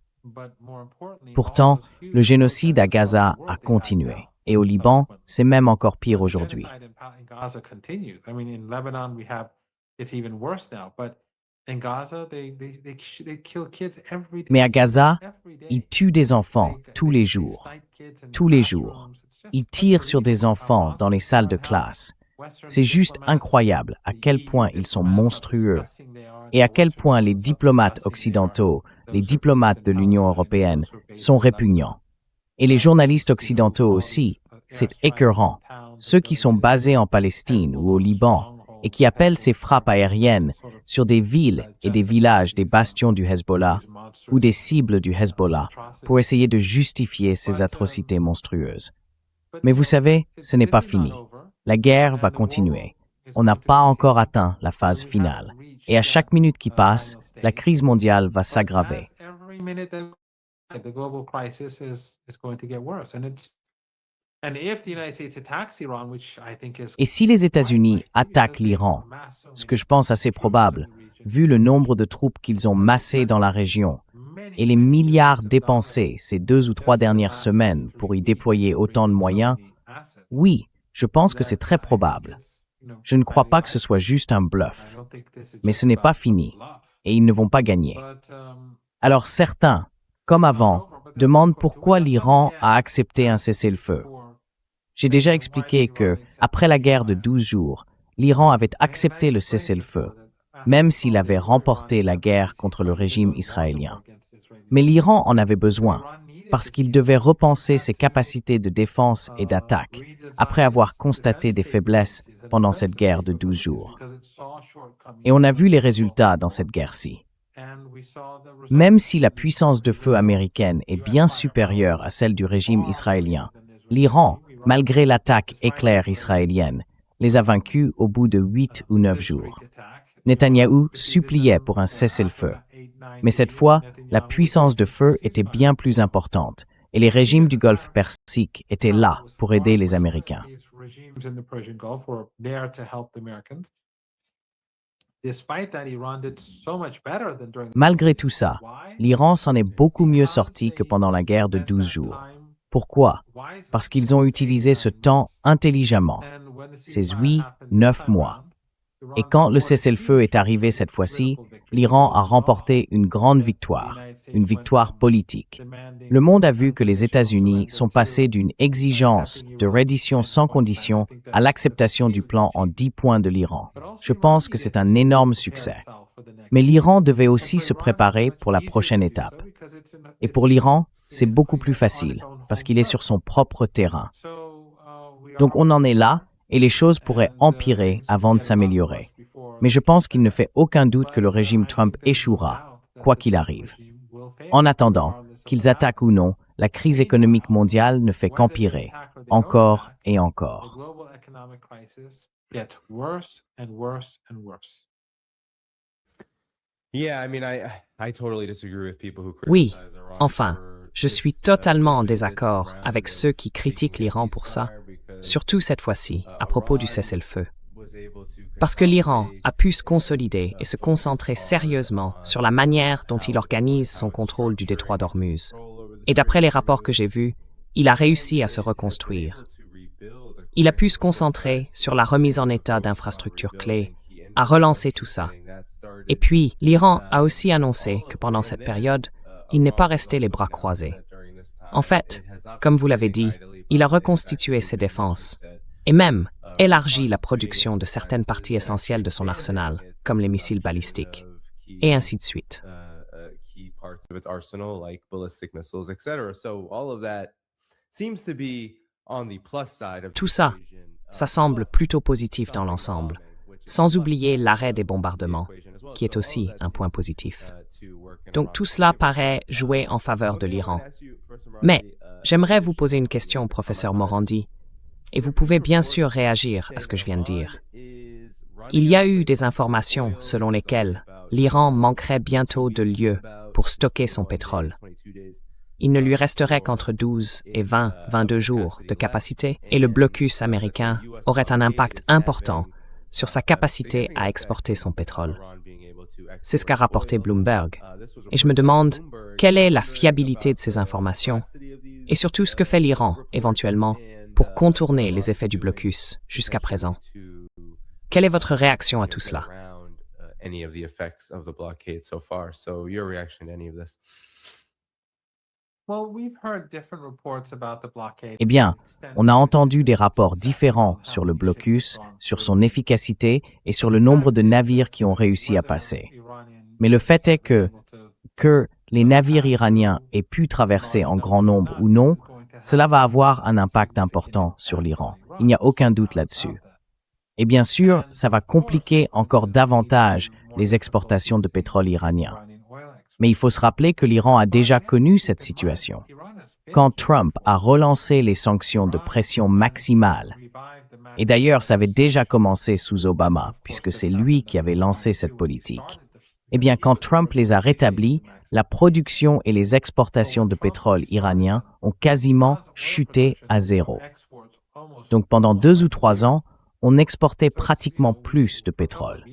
Speaker 2: Pourtant, le génocide à Gaza a continué. Et au Liban, c'est même encore pire aujourd'hui. Mais à Gaza, ils tuent des enfants tous les jours. Tous les jours. Ils tirent sur des enfants dans les salles de classe. C'est juste incroyable à quel point ils sont monstrueux et à quel point les diplomates occidentaux, les diplomates de l'Union européenne, sont répugnants. Et les journalistes occidentaux aussi, c'est écœurant. Ceux qui sont basés en Palestine ou au Liban et qui appellent ces frappes aériennes sur des villes et des villages des bastions du Hezbollah ou des cibles du Hezbollah pour essayer de justifier ces atrocités monstrueuses. Mais vous savez, ce n'est pas fini. La guerre va continuer. On n'a pas encore atteint la phase finale. Et à chaque minute qui passe, la crise mondiale va s'aggraver. Et si les États-Unis attaquent l'Iran, ce que je pense assez probable, vu le nombre de troupes qu'ils ont massées dans la région et les milliards dépensés ces 2 ou 3 dernières semaines pour y déployer autant de moyens, oui, je pense que c'est très probable. Je ne crois pas que ce soit juste un bluff. Mais ce n'est pas fini, et ils ne vont pas gagner. Alors certains, comme avant, demandent pourquoi l'Iran a accepté un cessez-le-feu. J'ai déjà expliqué que, après la guerre de 12 jours, l'Iran avait accepté le cessez-le-feu, même s'il avait remporté la guerre contre le régime israélien. Mais l'Iran en avait besoin, parce qu'il devait repenser ses capacités de défense et d'attaque, après avoir constaté des faiblesses pendant cette guerre de 12 jours. Et on a vu les résultats dans cette guerre-ci. Même si la puissance de feu américaine est bien supérieure à celle du régime israélien, l'Iran, malgré l'attaque éclair israélienne, les a vaincus au bout de 8 ou 9 jours. Netanyahou suppliait pour un cessez-le-feu. Mais cette fois, la puissance de feu était bien plus importante et les régimes du Golfe Persique étaient là pour aider les Américains. Malgré tout ça, l'Iran s'en est beaucoup mieux sorti que pendant la guerre de 12 jours. Pourquoi? Parce qu'ils ont utilisé ce temps intelligemment, ces 8-9 mois. Et quand le cessez-le-feu est arrivé cette fois-ci, l'Iran a remporté une grande victoire, une victoire politique. Le monde a vu que les États-Unis sont passés d'une exigence de reddition sans condition à l'acceptation du plan en 10 points de l'Iran. Je pense que c'est un énorme succès. Mais l'Iran devait aussi se préparer pour la prochaine étape. Et pour l'Iran, c'est beaucoup plus facile, parce qu'il est sur son propre terrain. Donc on en est là, et les choses pourraient empirer avant de s'améliorer. Mais je pense qu'il ne fait aucun doute que le régime Trump échouera, quoi qu'il arrive. En attendant, qu'ils attaquent ou non, la crise économique mondiale ne fait qu'empirer, encore et encore.
Speaker 1: Oui, enfin, je suis totalement en désaccord avec ceux qui critiquent l'Iran pour ça, surtout cette fois-ci, à propos du cessez-le-feu. Parce que l'Iran a pu se consolider et se concentrer sérieusement sur la manière dont il organise son contrôle du détroit d'Ormuz. Et d'après les rapports que j'ai vus, il a réussi à se reconstruire. Il a pu se concentrer sur la remise en état d'infrastructures clés, à relancer tout ça. Et puis, l'Iran a aussi annoncé que pendant cette période, il n'est pas resté les bras croisés. En fait, comme vous l'avez dit, il a reconstitué ses défenses et même élargi la production de certaines parties essentielles de son arsenal, comme les missiles balistiques, et ainsi de suite. Tout ça, ça semble plutôt positif dans l'ensemble, sans oublier l'arrêt des bombardements, qui est aussi un point positif. Donc tout cela paraît jouer en faveur de l'Iran. Mais J'aimerais vous poser une question, professeur Morandi, et vous pouvez bien sûr réagir à ce que je viens de dire. Il y a eu des informations selon lesquelles l'Iran manquerait bientôt de lieux pour stocker son pétrole. Il ne lui resterait qu'entre 12 et 22 jours de capacité, et le blocus américain aurait un impact important sur sa capacité à exporter son pétrole. C'est ce qu'a rapporté Bloomberg. Et je me demande, quelle est la fiabilité de ces informations et surtout ce que fait l'Iran, éventuellement, pour contourner les effets du blocus jusqu'à présent. Quelle est votre réaction à tout cela?
Speaker 2: Eh bien, on a entendu des rapports différents sur le blocus, sur son efficacité et sur le nombre de navires qui ont réussi à passer. Mais le fait est que les navires iraniens aient pu traverser en grand nombre ou non, cela va avoir un impact important sur l'Iran. Il n'y a aucun doute là-dessus. Et bien sûr, ça va compliquer encore davantage les exportations de pétrole iranien. Mais il faut se rappeler que l'Iran a déjà connu cette situation. Quand Trump a relancé les sanctions de pression maximale, et d'ailleurs ça avait déjà commencé sous Obama, puisque c'est lui qui avait lancé cette politique, eh bien quand Trump les a rétablis, la production et les exportations de pétrole iranien ont quasiment chuté à zéro. Donc pendant 2 ou 3 ans, on exportait pratiquement plus de pétrole.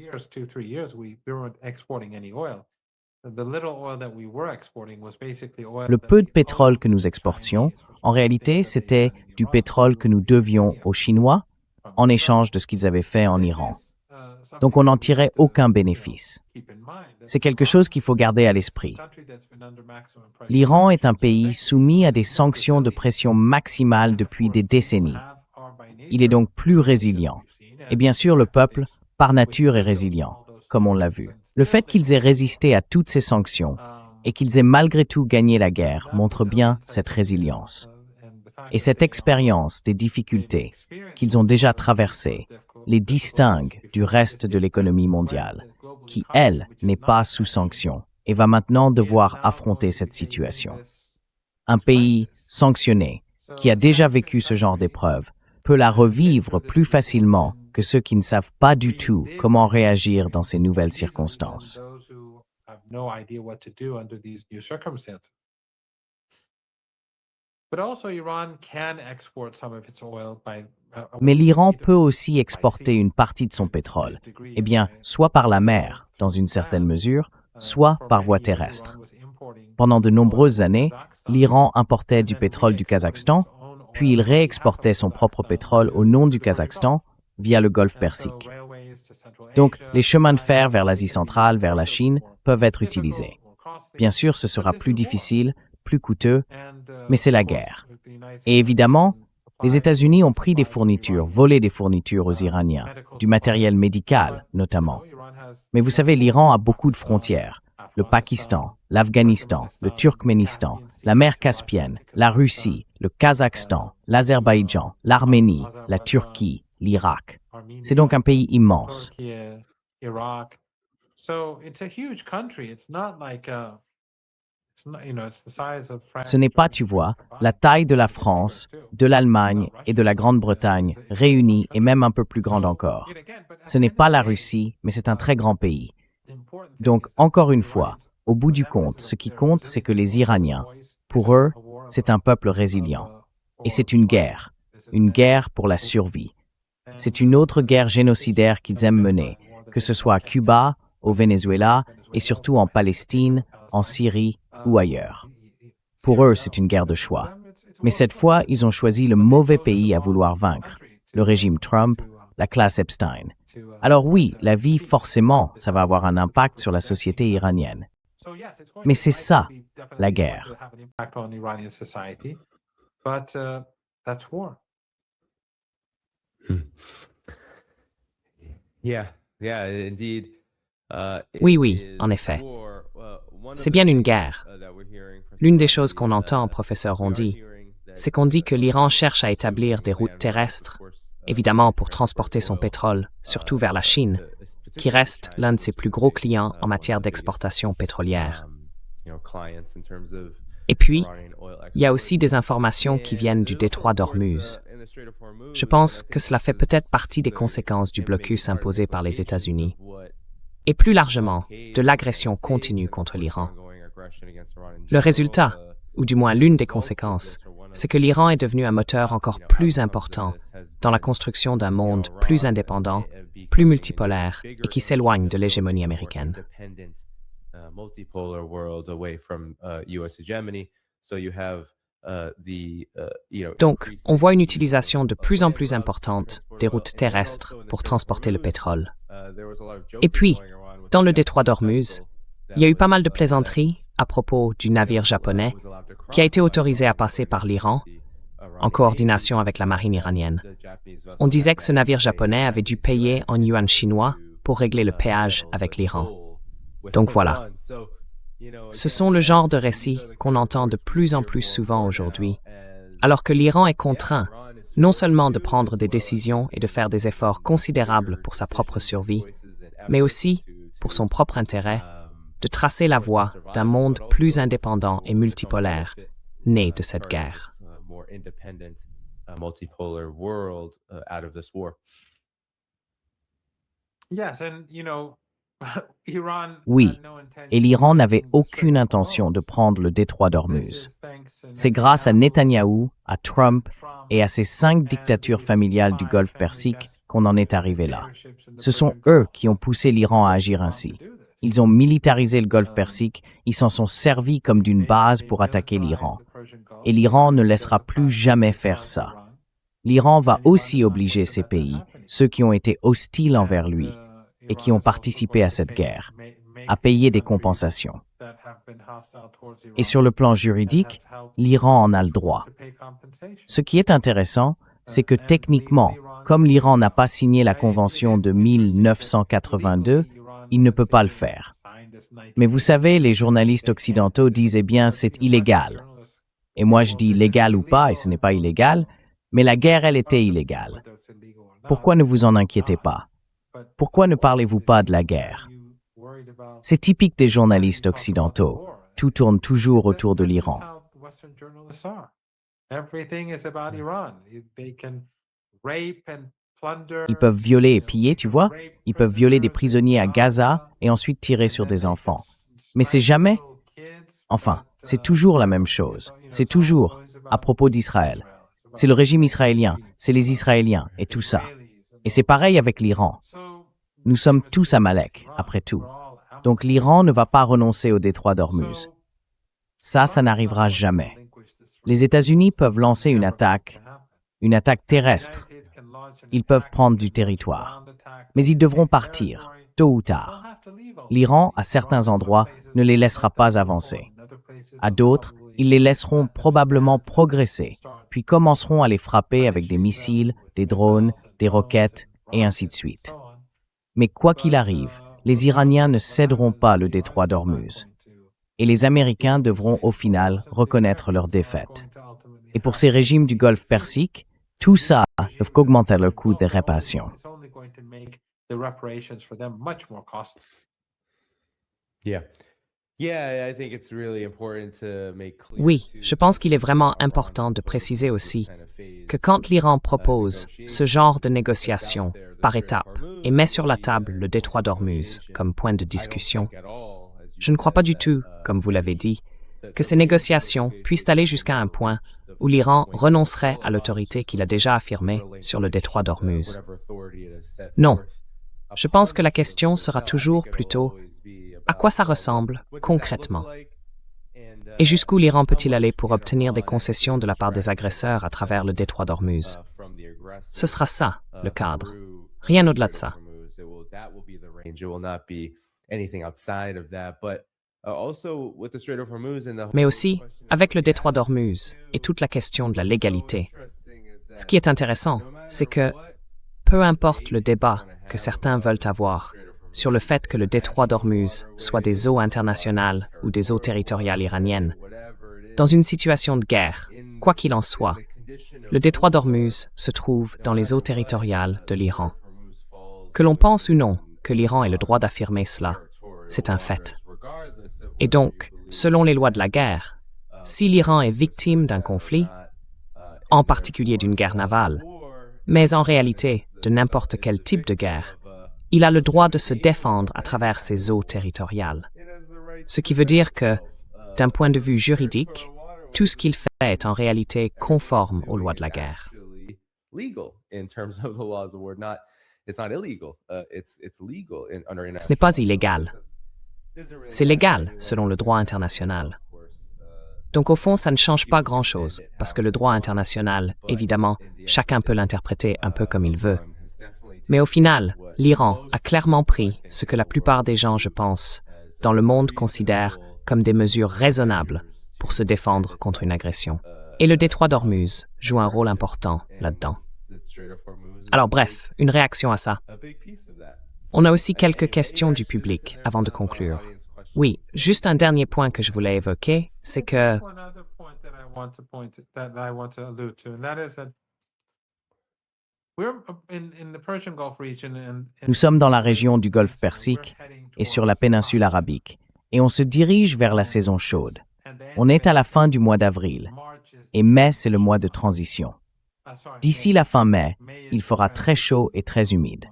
Speaker 2: Le peu de pétrole que nous exportions, en réalité, c'était du pétrole que nous devions aux Chinois en échange de ce qu'ils avaient fait en Iran. Donc on n'en tirait aucun bénéfice. C'est quelque chose qu'il faut garder à l'esprit. L'Iran est un pays soumis à des sanctions de pression maximale depuis des décennies. Il est donc plus résilient. Et bien sûr, le peuple, par nature, est résilient, comme on l'a vu. Le fait qu'ils aient résisté à toutes ces sanctions et qu'ils aient malgré tout gagné la guerre montre bien cette résilience. Et cette expérience des difficultés qu'ils ont déjà traversées les distingue du reste de l'économie mondiale, qui, elle, n'est pas sous sanction et va maintenant devoir affronter cette situation. Un pays sanctionné, qui a déjà vécu ce genre d'épreuve, peut la revivre plus facilement que ceux qui ne savent pas du tout comment réagir dans ces nouvelles circonstances. Mais l'Iran peut aussi exporter une partie de son pétrole, eh bien, soit par la mer, dans une certaine mesure, soit par voie terrestre. Pendant de nombreuses années, l'Iran importait du pétrole du Kazakhstan, puis il réexportait son propre pétrole au nom du Kazakhstan via le golfe Persique. Donc, les chemins de fer vers l'Asie centrale, vers la Chine, peuvent être utilisés. Bien sûr, ce sera plus difficile, plus coûteux, mais c'est la guerre. Et évidemment, les États-Unis ont pris des fournitures, volé des fournitures aux Iraniens, du matériel médical notamment. Mais vous savez, l'Iran a beaucoup de frontières. Le Pakistan, l'Afghanistan, le Turkménistan, la mer Caspienne, la Russie, le Kazakhstan, l'Azerbaïdjan, l'Arménie, la Turquie, l'Irak. C'est donc un pays immense. Ce n'est pas, tu vois, la taille de la France, de l'Allemagne et de la Grande-Bretagne réunies et même un peu plus grande encore. Ce n'est pas la Russie, mais c'est un très grand pays. Donc, encore une fois, au bout du compte, ce qui compte, c'est que les Iraniens, pour eux, c'est un peuple résilient. Et c'est une guerre pour la survie. C'est une autre guerre génocidaire qu'ils aiment mener, que ce soit à Cuba, au Venezuela et surtout en Palestine, en Syrie ou ailleurs. Pour eux, c'est une guerre de choix. Mais cette fois, ils ont choisi le mauvais pays à vouloir vaincre, le régime Trump, la classe Epstein. Alors oui, la vie, forcément, ça va avoir un impact sur la société iranienne. Mais c'est ça, la guerre.
Speaker 1: Oui, en effet. C'est bien une guerre. L'une des choses qu'on entend, professeur Rondi, c'est qu'on dit que l'Iran cherche à établir des routes terrestres, évidemment pour transporter son pétrole, surtout vers la Chine, qui reste l'un de ses plus gros clients en matière d'exportation pétrolière. Et puis, il y a aussi des informations qui viennent du détroit d'Ormuz. Je pense que cela fait peut-être partie des conséquences du blocus imposé par les États-Unis, et plus largement, de l'agression continue contre l'Iran. Le résultat, ou du moins l'une des conséquences, c'est que l'Iran est devenu un moteur encore plus important dans la construction d'un monde plus indépendant, plus multipolaire et qui s'éloigne de l'hégémonie américaine. Donc, on voit une utilisation de plus en plus importante des routes terrestres pour transporter le pétrole. Et puis, dans le détroit d'Ormuz, il y a eu pas mal de plaisanteries à propos du navire japonais qui a été autorisé à passer par l'Iran en coordination avec la marine iranienne. On disait que ce navire japonais avait dû payer en yuan chinois pour régler le péage avec l'Iran. Donc voilà. Ce sont le genre de récits qu'on entend de plus en plus souvent aujourd'hui, alors que l'Iran est contraint non seulement de prendre des décisions et de faire des efforts considérables pour sa propre survie, mais aussi, pour son propre intérêt, de tracer la voie d'un monde plus indépendant et multipolaire, né de cette guerre.
Speaker 2: Oui, et l'Iran n'avait aucune intention de prendre le détroit d'Ormuz. C'est grâce à Netanyahou, à Trump et à ces 5 dictatures familiales du Golfe Persique qu'on en est arrivé là. Ce sont eux qui ont poussé l'Iran à agir ainsi. Ils ont militarisé le Golfe Persique, ils s'en sont servis comme d'une base pour attaquer l'Iran. Et l'Iran ne laissera plus jamais faire ça. L'Iran va aussi obliger ces pays, ceux qui ont été hostiles envers lui et qui ont participé à cette guerre, à payer des compensations. Et sur le plan juridique, l'Iran en a le droit. Ce qui est intéressant, c'est que techniquement, comme l'Iran n'a pas signé la Convention de 1982, il ne peut pas le faire. Mais vous savez, les journalistes occidentaux disent « Eh bien, c'est illégal ». Et moi, je dis « légal ou pas » et ce n'est pas illégal, mais la guerre, elle était illégale. Pourquoi ne vous en inquiétez pas? Pourquoi ne parlez-vous pas de la guerre? C'est typique des journalistes occidentaux. Tout tourne toujours autour de l'Iran. Ils peuvent violer et piller, tu vois? Ils peuvent violer des prisonniers à Gaza et ensuite tirer sur des enfants. Mais c'est jamais... Enfin, c'est toujours la même chose. C'est toujours à propos d'Israël. C'est le régime israélien, c'est les Israéliens et tout ça. Et c'est pareil avec l'Iran. Nous sommes tous Amalek, après tout. Donc l'Iran ne va pas renoncer au détroit d'Ormuz. Ça n'arrivera jamais. Les États-Unis peuvent lancer une attaque terrestre. Ils peuvent prendre du territoire. Mais ils devront partir, tôt ou tard. L'Iran, à certains endroits, ne les laissera pas avancer. À d'autres, ils les laisseront probablement progresser, puis commenceront à les frapper avec des missiles, des drones, des roquettes, et ainsi de suite. Mais quoi qu'il arrive, les Iraniens ne céderont pas le détroit d'Ormuz. Et les Américains devront au final reconnaître leur défaite. Et pour ces régimes du Golfe Persique, tout ça ne peut qu'augmenter le coût des réparations.
Speaker 1: Oui, je pense qu'il est vraiment important de préciser aussi que quand l'Iran propose ce genre de négociation par étapes et met sur la table le détroit d'Ormuz comme point de discussion, je ne crois pas du tout, comme vous l'avez dit, que ces négociations puissent aller jusqu'à un point où l'Iran renoncerait à l'autorité qu'il a déjà affirmée sur le détroit d'Ormuz. Non, je pense que la question sera toujours plutôt à quoi ça ressemble concrètement? Et jusqu'où l'Iran peut-il aller pour obtenir des concessions de la part des agresseurs à travers le détroit d'Ormuz? Ce sera ça, le cadre. Rien au-delà de ça. Mais aussi, avec le détroit d'Ormuz et toute la question de la légalité, ce qui est intéressant, c'est que, peu importe le débat que certains veulent avoir sur le fait que le détroit d'Ormuz soit des eaux internationales ou des eaux territoriales iraniennes, dans une situation de guerre, quoi qu'il en soit, le détroit d'Ormuz se trouve dans les eaux territoriales de l'Iran. Que l'on pense ou non que l'Iran ait le droit d'affirmer cela, c'est un fait. Et donc, selon les lois de la guerre, si l'Iran est victime d'un conflit, en particulier d'une guerre navale, mais en réalité de n'importe quel type de guerre, il a le droit de se défendre à travers ses eaux territoriales. Ce qui veut dire que, d'un point de vue juridique, tout ce qu'il fait est en réalité conforme aux lois de la guerre. Ce n'est pas illégal. C'est légal selon le droit international. Donc au fond, ça ne change pas grand-chose, parce que le droit international, évidemment, chacun peut l'interpréter un peu comme il veut. Mais au final, l'Iran a clairement pris ce que la plupart des gens, je pense, dans le monde considèrent comme des mesures raisonnables pour se défendre contre une agression. Et le détroit d'Ormuz joue un rôle important là-dedans. Alors bref, une réaction à ça. On a aussi quelques questions du public avant de conclure. Oui, juste un dernier point que je voulais évoquer, c'est que
Speaker 2: Nous sommes dans la région du Golfe Persique et sur la péninsule arabique, et on se dirige vers la saison chaude. On est à la fin du mois d'avril, et mai, c'est le mois de transition. D'ici la fin mai, il fera très chaud et très humide.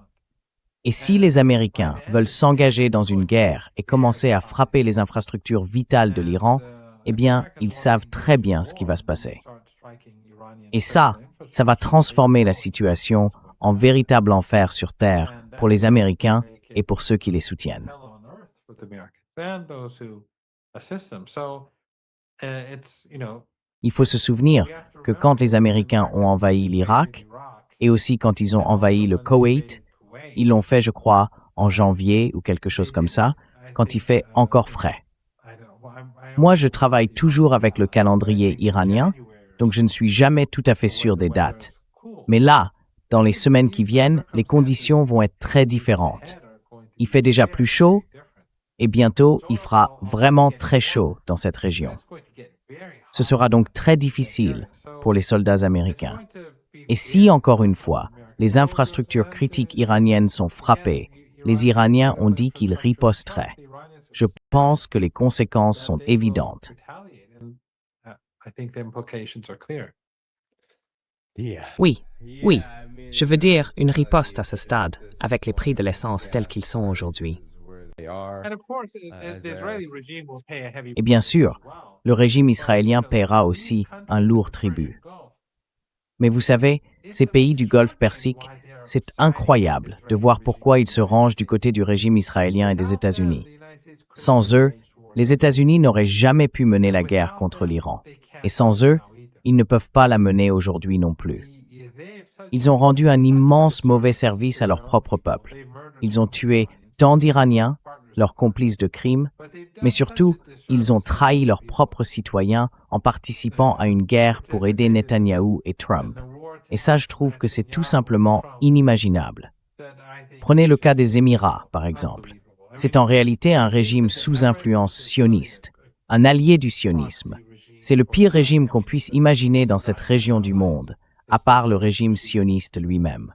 Speaker 2: Et si les Américains veulent s'engager dans une guerre et commencer à frapper les infrastructures vitales de l'Iran, eh bien, ils savent très bien ce qui va se passer. Et ça va transformer la situation en véritable enfer sur Terre pour les Américains et pour ceux qui les soutiennent. Il faut se souvenir que quand les Américains ont envahi l'Irak, et aussi quand ils ont envahi le Koweït, ils l'ont fait, je crois, en janvier ou quelque chose comme ça, quand il fait encore frais. Moi, je travaille toujours avec le calendrier iranien, donc je ne suis jamais tout à fait sûr des dates. Mais là, dans les semaines qui viennent, les conditions vont être très différentes. Il fait déjà plus chaud, et bientôt, il fera vraiment très chaud dans cette région. Ce sera donc très difficile pour les soldats américains. Et si, encore une fois, les infrastructures critiques iraniennes sont frappées, les Iraniens ont dit qu'ils riposteraient. Je pense que les conséquences sont évidentes.
Speaker 1: oui, je veux dire une riposte à ce stade, avec les prix de l'essence tels qu'ils sont aujourd'hui.
Speaker 2: Et bien sûr, le régime israélien paiera aussi un lourd tribut. Mais vous savez, ces pays du Golfe Persique, c'est incroyable de voir pourquoi ils se rangent du côté du régime israélien et des États-Unis. Sans eux, les États-Unis n'auraient jamais pu mener la guerre contre l'Iran. Et sans eux, ils ne peuvent pas la mener aujourd'hui non plus. Ils ont rendu un immense mauvais service à leur propre peuple. Ils ont tué tant d'Iraniens, leurs complices de crimes, mais surtout, ils ont trahi leurs propres citoyens en participant à une guerre pour aider Netanyahou et Trump. Et ça, je trouve que c'est tout simplement inimaginable. Prenez le cas des Émirats, par exemple. C'est en réalité un régime sous influence sioniste, un allié du sionisme. C'est le pire régime qu'on puisse imaginer dans cette région du monde, à part le régime sioniste lui-même.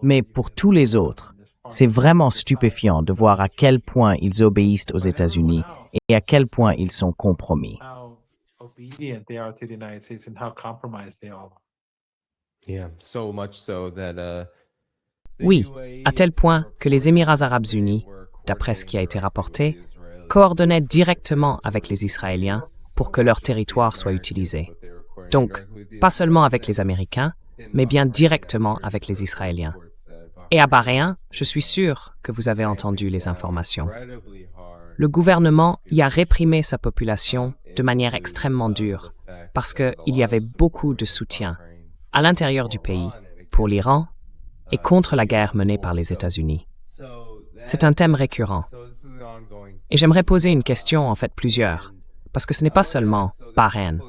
Speaker 2: Mais pour tous les autres, c'est vraiment stupéfiant de voir à quel point ils obéissent aux États-Unis et à quel point ils sont compromis.
Speaker 1: Oui, à tel point que les Émirats arabes unis, d'après ce qui a été rapporté, coordonnaient directement avec les Israéliens pour que leur territoire soit utilisé. Donc, pas seulement avec les Américains, mais bien directement avec les Israéliens. Et à Bahreïn, je suis sûr que vous avez entendu les informations. Le gouvernement y a réprimé sa population de manière extrêmement dure, parce qu'il y avait beaucoup de soutien à l'intérieur du pays pour l'Iran et contre la guerre menée par les États-Unis. C'est un thème récurrent. Et j'aimerais poser une question, en fait plusieurs, parce que ce n'est pas seulement Bahreïn.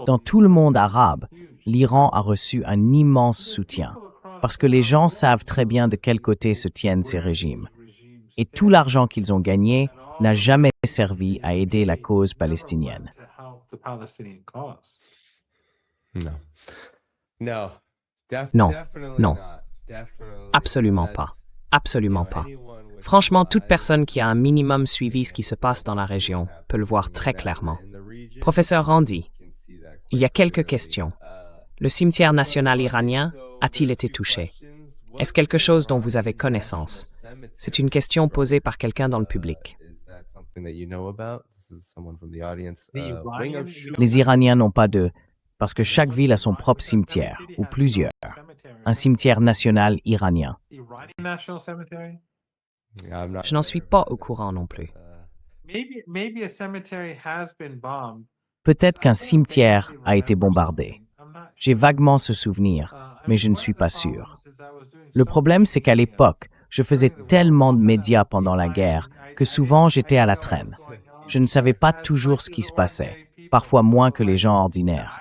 Speaker 2: Dans tout le monde arabe, l'Iran a reçu un immense soutien, parce que les gens savent très bien de quel côté se tiennent ces régimes. Et tout l'argent qu'ils ont gagné n'a jamais servi à aider la cause palestinienne.
Speaker 1: Non, absolument pas. Absolument pas. Franchement, toute personne qui a un minimum suivi ce qui se passe dans la région peut le voir très clairement. Professeur Randy, il y a quelques questions. Le cimetière national iranien a-t-il été touché? Est-ce quelque chose dont vous avez connaissance? C'est une question posée par quelqu'un dans le public.
Speaker 2: Les Iraniens n'ont pas de... parce que chaque ville a son propre cimetière, ou plusieurs. Un cimetière national iranien.
Speaker 1: Je n'en suis pas au courant non plus.
Speaker 2: Peut-être qu'un cimetière a été bombardé. J'ai vaguement ce souvenir, mais je ne suis pas sûr. Le problème, c'est qu'à l'époque, je faisais tellement de médias pendant la guerre que souvent j'étais à la traîne. Je ne savais pas toujours ce qui se passait, parfois moins que les gens ordinaires.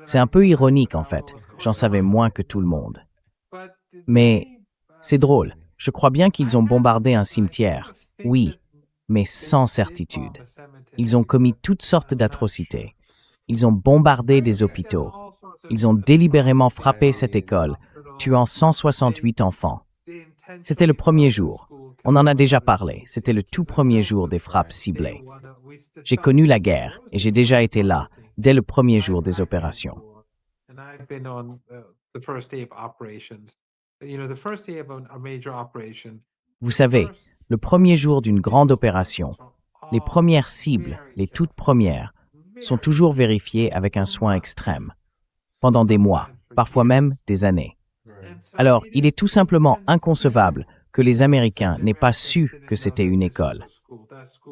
Speaker 2: C'est un peu ironique en fait, j'en savais moins que tout le monde. Mais c'est drôle, je crois bien qu'ils ont bombardé un cimetière, oui, mais sans certitude. Ils ont commis toutes sortes d'atrocités. Ils ont bombardé des hôpitaux. Ils ont délibérément frappé cette école, tuant 168 enfants. C'était le premier jour. On en a déjà parlé. C'était le tout premier jour des frappes ciblées. J'ai connu la guerre et j'ai déjà été là, dès le premier jour des opérations. Vous savez, le premier jour d'une grande opération, les premières cibles, les toutes premières, sont toujours vérifiées avec un soin extrême, pendant des mois, parfois même des années. Alors, il est tout simplement inconcevable que les Américains n'aient pas su que c'était une école.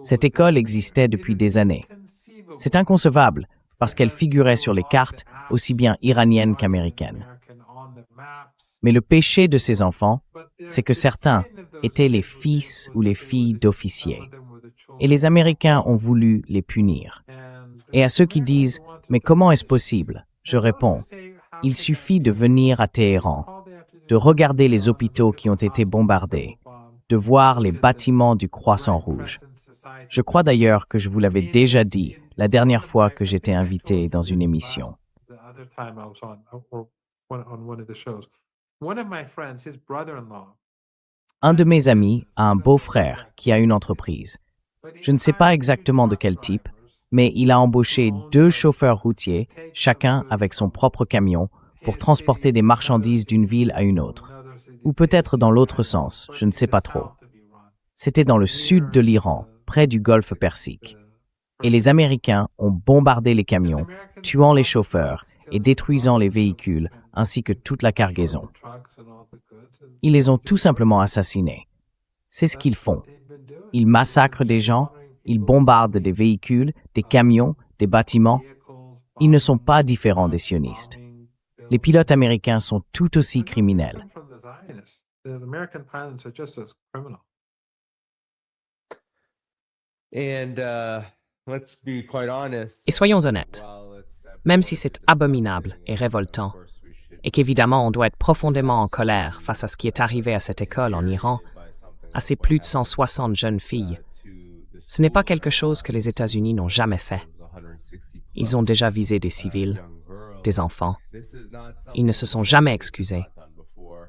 Speaker 2: Cette école existait depuis des années. C'est inconcevable parce qu'elle figurait sur les cartes aussi bien iraniennes qu'américaines. Mais le péché de ces enfants, c'est que certains étaient les fils ou les filles d'officiers. Et les Américains ont voulu les punir. Et à ceux qui disent « Mais comment est-ce possible ?» je réponds « Il suffit de venir à Téhéran, de regarder les hôpitaux qui ont été bombardés, de voir les bâtiments du Croissant Rouge. » Je crois d'ailleurs que je vous l'avais déjà dit la dernière fois que j'étais invité dans une émission. Un de mes amis a un beau-frère qui a une entreprise. Je ne sais pas exactement de quel type, mais il a embauché 2 chauffeurs routiers, chacun avec son propre camion, pour transporter des marchandises d'une ville à une autre. Ou peut-être dans l'autre sens, je ne sais pas trop. C'était dans le sud de l'Iran, près du golfe Persique. Et les Américains ont bombardé les camions, tuant les chauffeurs et détruisant les véhicules ainsi que toute la cargaison. Ils les ont tout simplement assassinés. C'est ce qu'ils font. Ils massacrent des gens, ils bombardent des véhicules, des camions, des bâtiments. Ils ne sont pas différents des sionistes. Les pilotes américains sont tout aussi criminels.
Speaker 1: Et soyons honnêtes, même si c'est abominable et révoltant, et qu'évidemment on doit être profondément en colère face à ce qui est arrivé à cette école en Iran, à ces plus de 160 jeunes filles, ce n'est pas quelque chose que les États-Unis n'ont jamais fait. Ils ont déjà visé des civils, des enfants. Ils ne se sont jamais excusés.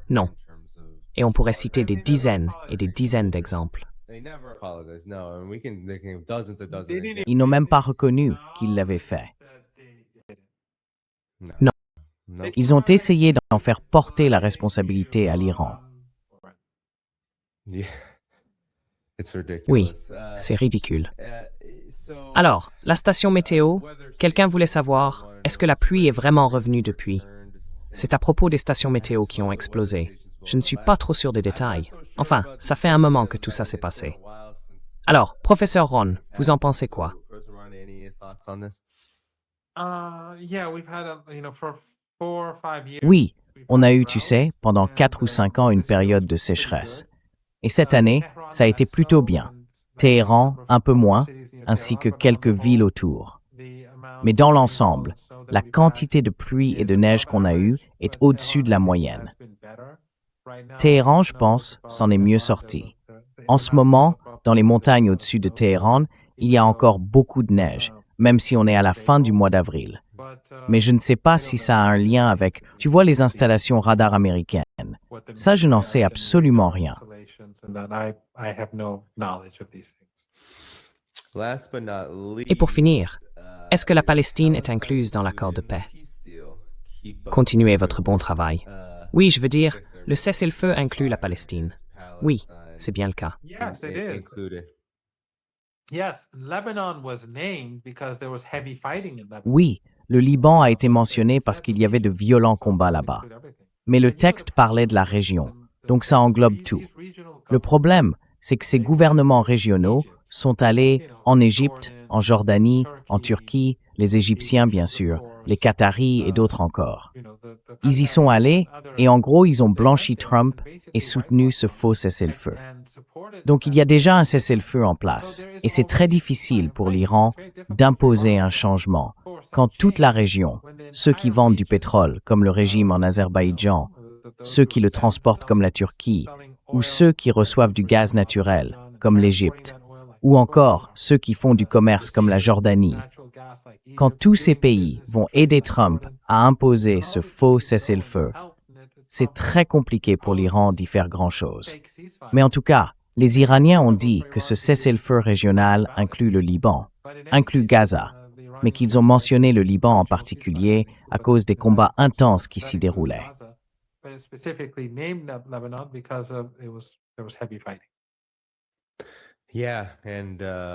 Speaker 1: Non. Et on pourrait citer des dizaines et des dizaines d'exemples.
Speaker 2: Ils n'ont même pas reconnu qu'ils l'avaient fait.
Speaker 1: Non.
Speaker 2: Ils ont essayé d'en faire porter la responsabilité à l'Iran.
Speaker 1: Oui, c'est ridicule. Alors, la station météo, quelqu'un voulait savoir, est-ce que la pluie est vraiment revenue depuis? C'est à propos des stations météo qui ont explosé. Je ne suis pas trop sûr des détails. Enfin, ça fait un moment que tout ça s'est passé. Alors, professeur Ron, vous en pensez quoi?
Speaker 2: Oui, on a eu, tu sais, pendant 4 ou 5 ans une période de sécheresse. Et cette année, ça a été plutôt bien. Téhéran, un peu moins, ainsi que quelques villes autour. Mais dans l'ensemble, la quantité de pluie et de neige qu'on a eue est au-dessus de la moyenne. Téhéran, je pense, s'en est mieux sorti. En ce moment, dans les montagnes au-dessus de Téhéran, il y a encore beaucoup de neige, même si on est à la fin du mois d'avril. Mais je ne sais pas si ça a un lien avec, tu vois, les installations radar américaines. Ça, je n'en sais absolument rien.
Speaker 1: Et pour finir, est-ce que la Palestine est incluse dans l'accord de paix? Continuez votre bon travail. Oui, je veux dire, le cessez-le-feu inclut la Palestine. Oui, c'est bien le cas.
Speaker 3: Yes, it is. Yes, Lebanon was named because there was heavy fighting in Lebanon.
Speaker 2: Oui, le Liban a été mentionné parce qu'il y avait de violents combats là-bas. Mais le texte parlait de la région, donc ça englobe tout. Le problème, c'est que ces gouvernements régionaux sont allés en Égypte, en Jordanie, en Turquie, les Égyptiens bien sûr, les Qataris et d'autres encore. Ils y sont allés et en gros ils ont blanchi Trump et soutenu ce faux cessez-le-feu. Donc il y a déjà un cessez-le-feu en place et c'est très difficile pour l'Iran d'imposer un changement quand toute la région, ceux qui vendent du pétrole comme le régime en Azerbaïdjan, ceux qui le transportent comme la Turquie, ou ceux qui reçoivent du gaz naturel comme l'Égypte, ou encore ceux qui font du commerce comme la Jordanie, quand tous ces pays vont aider Trump à imposer ce faux cessez-le-feu, c'est très compliqué pour l'Iran d'y faire grand-chose. Mais en tout cas, les Iraniens ont dit que ce cessez-le-feu régional inclut le Liban, inclut Gaza, mais qu'ils ont mentionné le Liban en particulier à cause des combats intenses qui s'y déroulaient.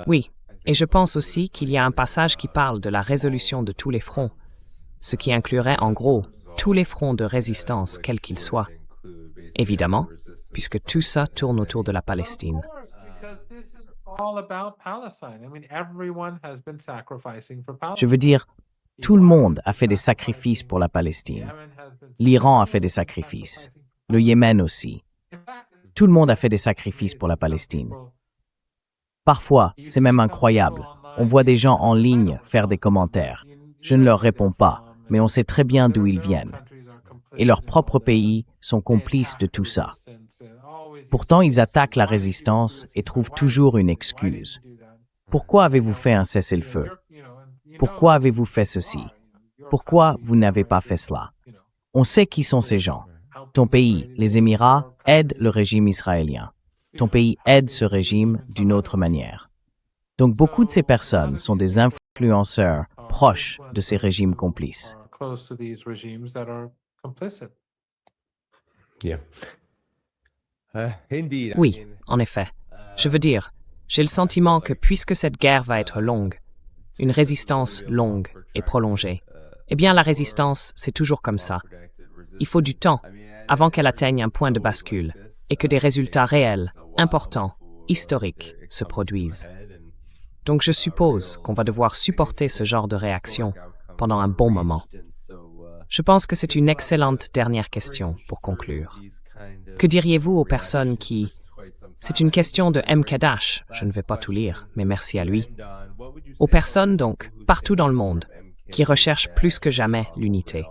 Speaker 1: Oui, et je pense aussi qu'il y a un passage qui parle de la résolution de tous les fronts, ce qui inclurait en gros tous les fronts de résistance, quels qu'ils soient. Évidemment, puisque tout ça tourne autour de la Palestine.
Speaker 2: Je veux dire, tout le monde a fait des sacrifices pour la Palestine. L'Iran a fait des sacrifices. Le Yémen aussi. Tout le monde a fait des sacrifices pour la Palestine. Parfois, c'est même incroyable. On voit des gens en ligne faire des commentaires. Je ne leur réponds pas, mais on sait très bien d'où ils viennent. Et leurs propres pays sont complices de tout ça. Pourtant, ils attaquent la résistance et trouvent toujours une excuse. Pourquoi avez-vous fait un cessez-le-feu? Pourquoi avez-vous fait ceci? Pourquoi vous n'avez pas fait cela? On sait qui sont ces gens. Ton pays, les Émirats, aide le régime israélien. Ton pays aide ce régime d'une autre manière. Donc beaucoup de ces personnes sont des influenceurs proches de ces régimes complices.
Speaker 1: Oui, en effet. Je veux dire, j'ai le sentiment que puisque cette guerre va être longue, une résistance longue et prolongée, eh bien la résistance, c'est toujours comme ça. Il faut du temps avant qu'elle atteigne un point de bascule et que des résultats réels, importants, historiques se produisent. Donc je suppose qu'on va devoir supporter ce genre de réaction pendant un bon moment. Je pense que c'est une excellente dernière question pour conclure. Que diriez-vous aux personnes qui... C'est une question de M. Kadash, je ne vais pas tout lire, mais merci à lui. Aux personnes, donc, partout dans le monde, qui recherchent plus que jamais l'unité.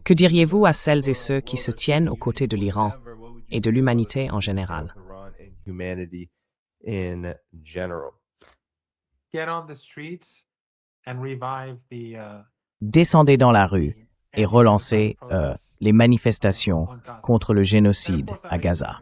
Speaker 1: Que diriez-vous à celles et ceux qui se tiennent aux côtés de l'Iran et de l'humanité en général?
Speaker 2: Descendez dans la rue et relancez les manifestations contre le génocide à Gaza.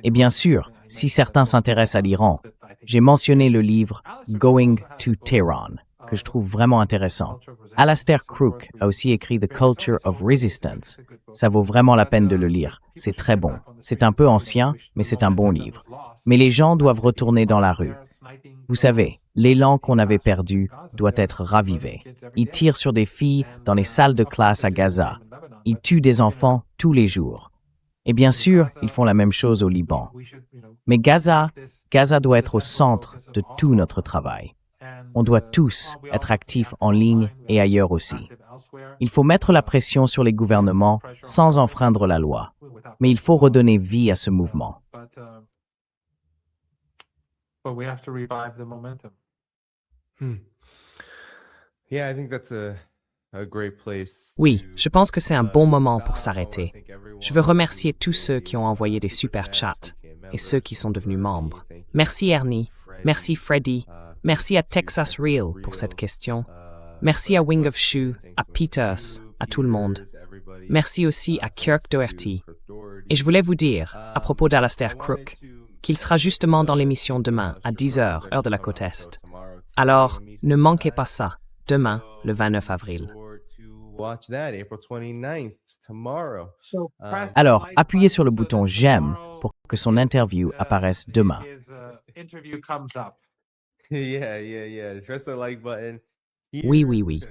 Speaker 2: Et bien sûr, si certains s'intéressent à l'Iran, j'ai mentionné le livre Going to Tehran, que je trouve vraiment intéressant. Alastair Crooke a aussi écrit The Culture of Resistance. Ça vaut vraiment la peine de le lire. C'est très bon. C'est un peu ancien, mais c'est un bon livre. Mais les gens doivent retourner dans la rue. Vous savez, l'élan qu'on avait perdu doit être ravivé. Ils tirent sur des filles dans les salles de classe à Gaza. Ils tuent des enfants tous les jours. Et bien sûr, ils font la même chose au Liban. Mais Gaza doit être au centre de tout notre travail. On doit tous être actifs en ligne et ailleurs aussi. Il faut mettre la pression sur les gouvernements sans enfreindre la loi. Mais il faut redonner vie à ce mouvement.
Speaker 1: Oui, je pense que c'est un bon moment pour s'arrêter. Je veux remercier tous ceux qui ont envoyé des super chats et ceux qui sont devenus membres. Merci Ernie, merci Freddy, merci à Texas Real pour cette question, merci à Wing of Shoe, à Peters, à tout le monde. Merci aussi à Kirk Doherty. Et je voulais vous dire, à propos d'Alastair Crooke, qu'il sera justement dans l'émission demain à 10h, heure de la côte Est. Alors, ne manquez pas ça, demain, le 29 avril.
Speaker 2: Alors, appuyez sur le bouton j'aime pour que son interview apparaisse demain.
Speaker 1: Oui.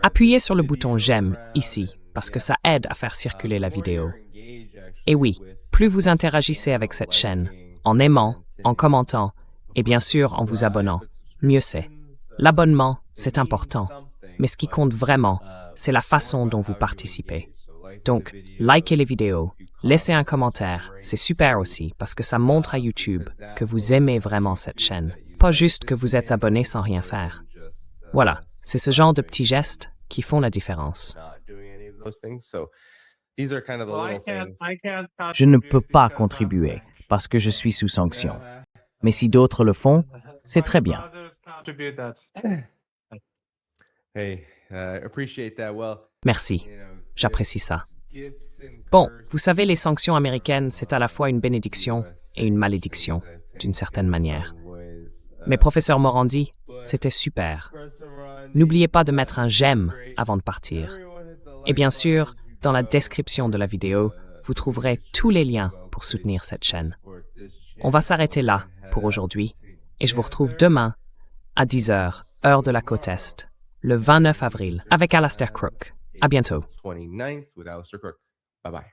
Speaker 1: Appuyez sur le bouton j'aime ici, parce que ça aide à faire circuler la vidéo. Et oui, plus vous interagissez avec cette chaîne, en aimant, en commentant, et bien sûr en vous abonnant, mieux c'est. L'abonnement, c'est important, mais ce qui compte vraiment, c'est la façon dont vous participez. Donc, likez les vidéos, laissez un commentaire, c'est super aussi, parce que ça montre à YouTube que vous aimez vraiment cette chaîne, pas juste que vous êtes abonné sans rien faire. Voilà, c'est ce genre de petits gestes qui font la différence.
Speaker 2: Je ne peux pas contribuer parce que je suis sous sanction. Mais si d'autres le font, c'est très bien.
Speaker 1: Merci, j'apprécie ça. Bon, vous savez, les sanctions américaines, c'est à la fois une bénédiction et une malédiction, d'une certaine manière. Mais professeur Morandi, c'était super. N'oubliez pas de mettre un j'aime avant de partir. Et bien sûr, dans la description de la vidéo, vous trouverez tous les liens pour soutenir cette chaîne. On va s'arrêter là pour aujourd'hui et je vous retrouve demain à 10h, heure de la côte Est, le 29 avril, avec Alastair Crooke. À bientôt.
Speaker 4: Bye bye.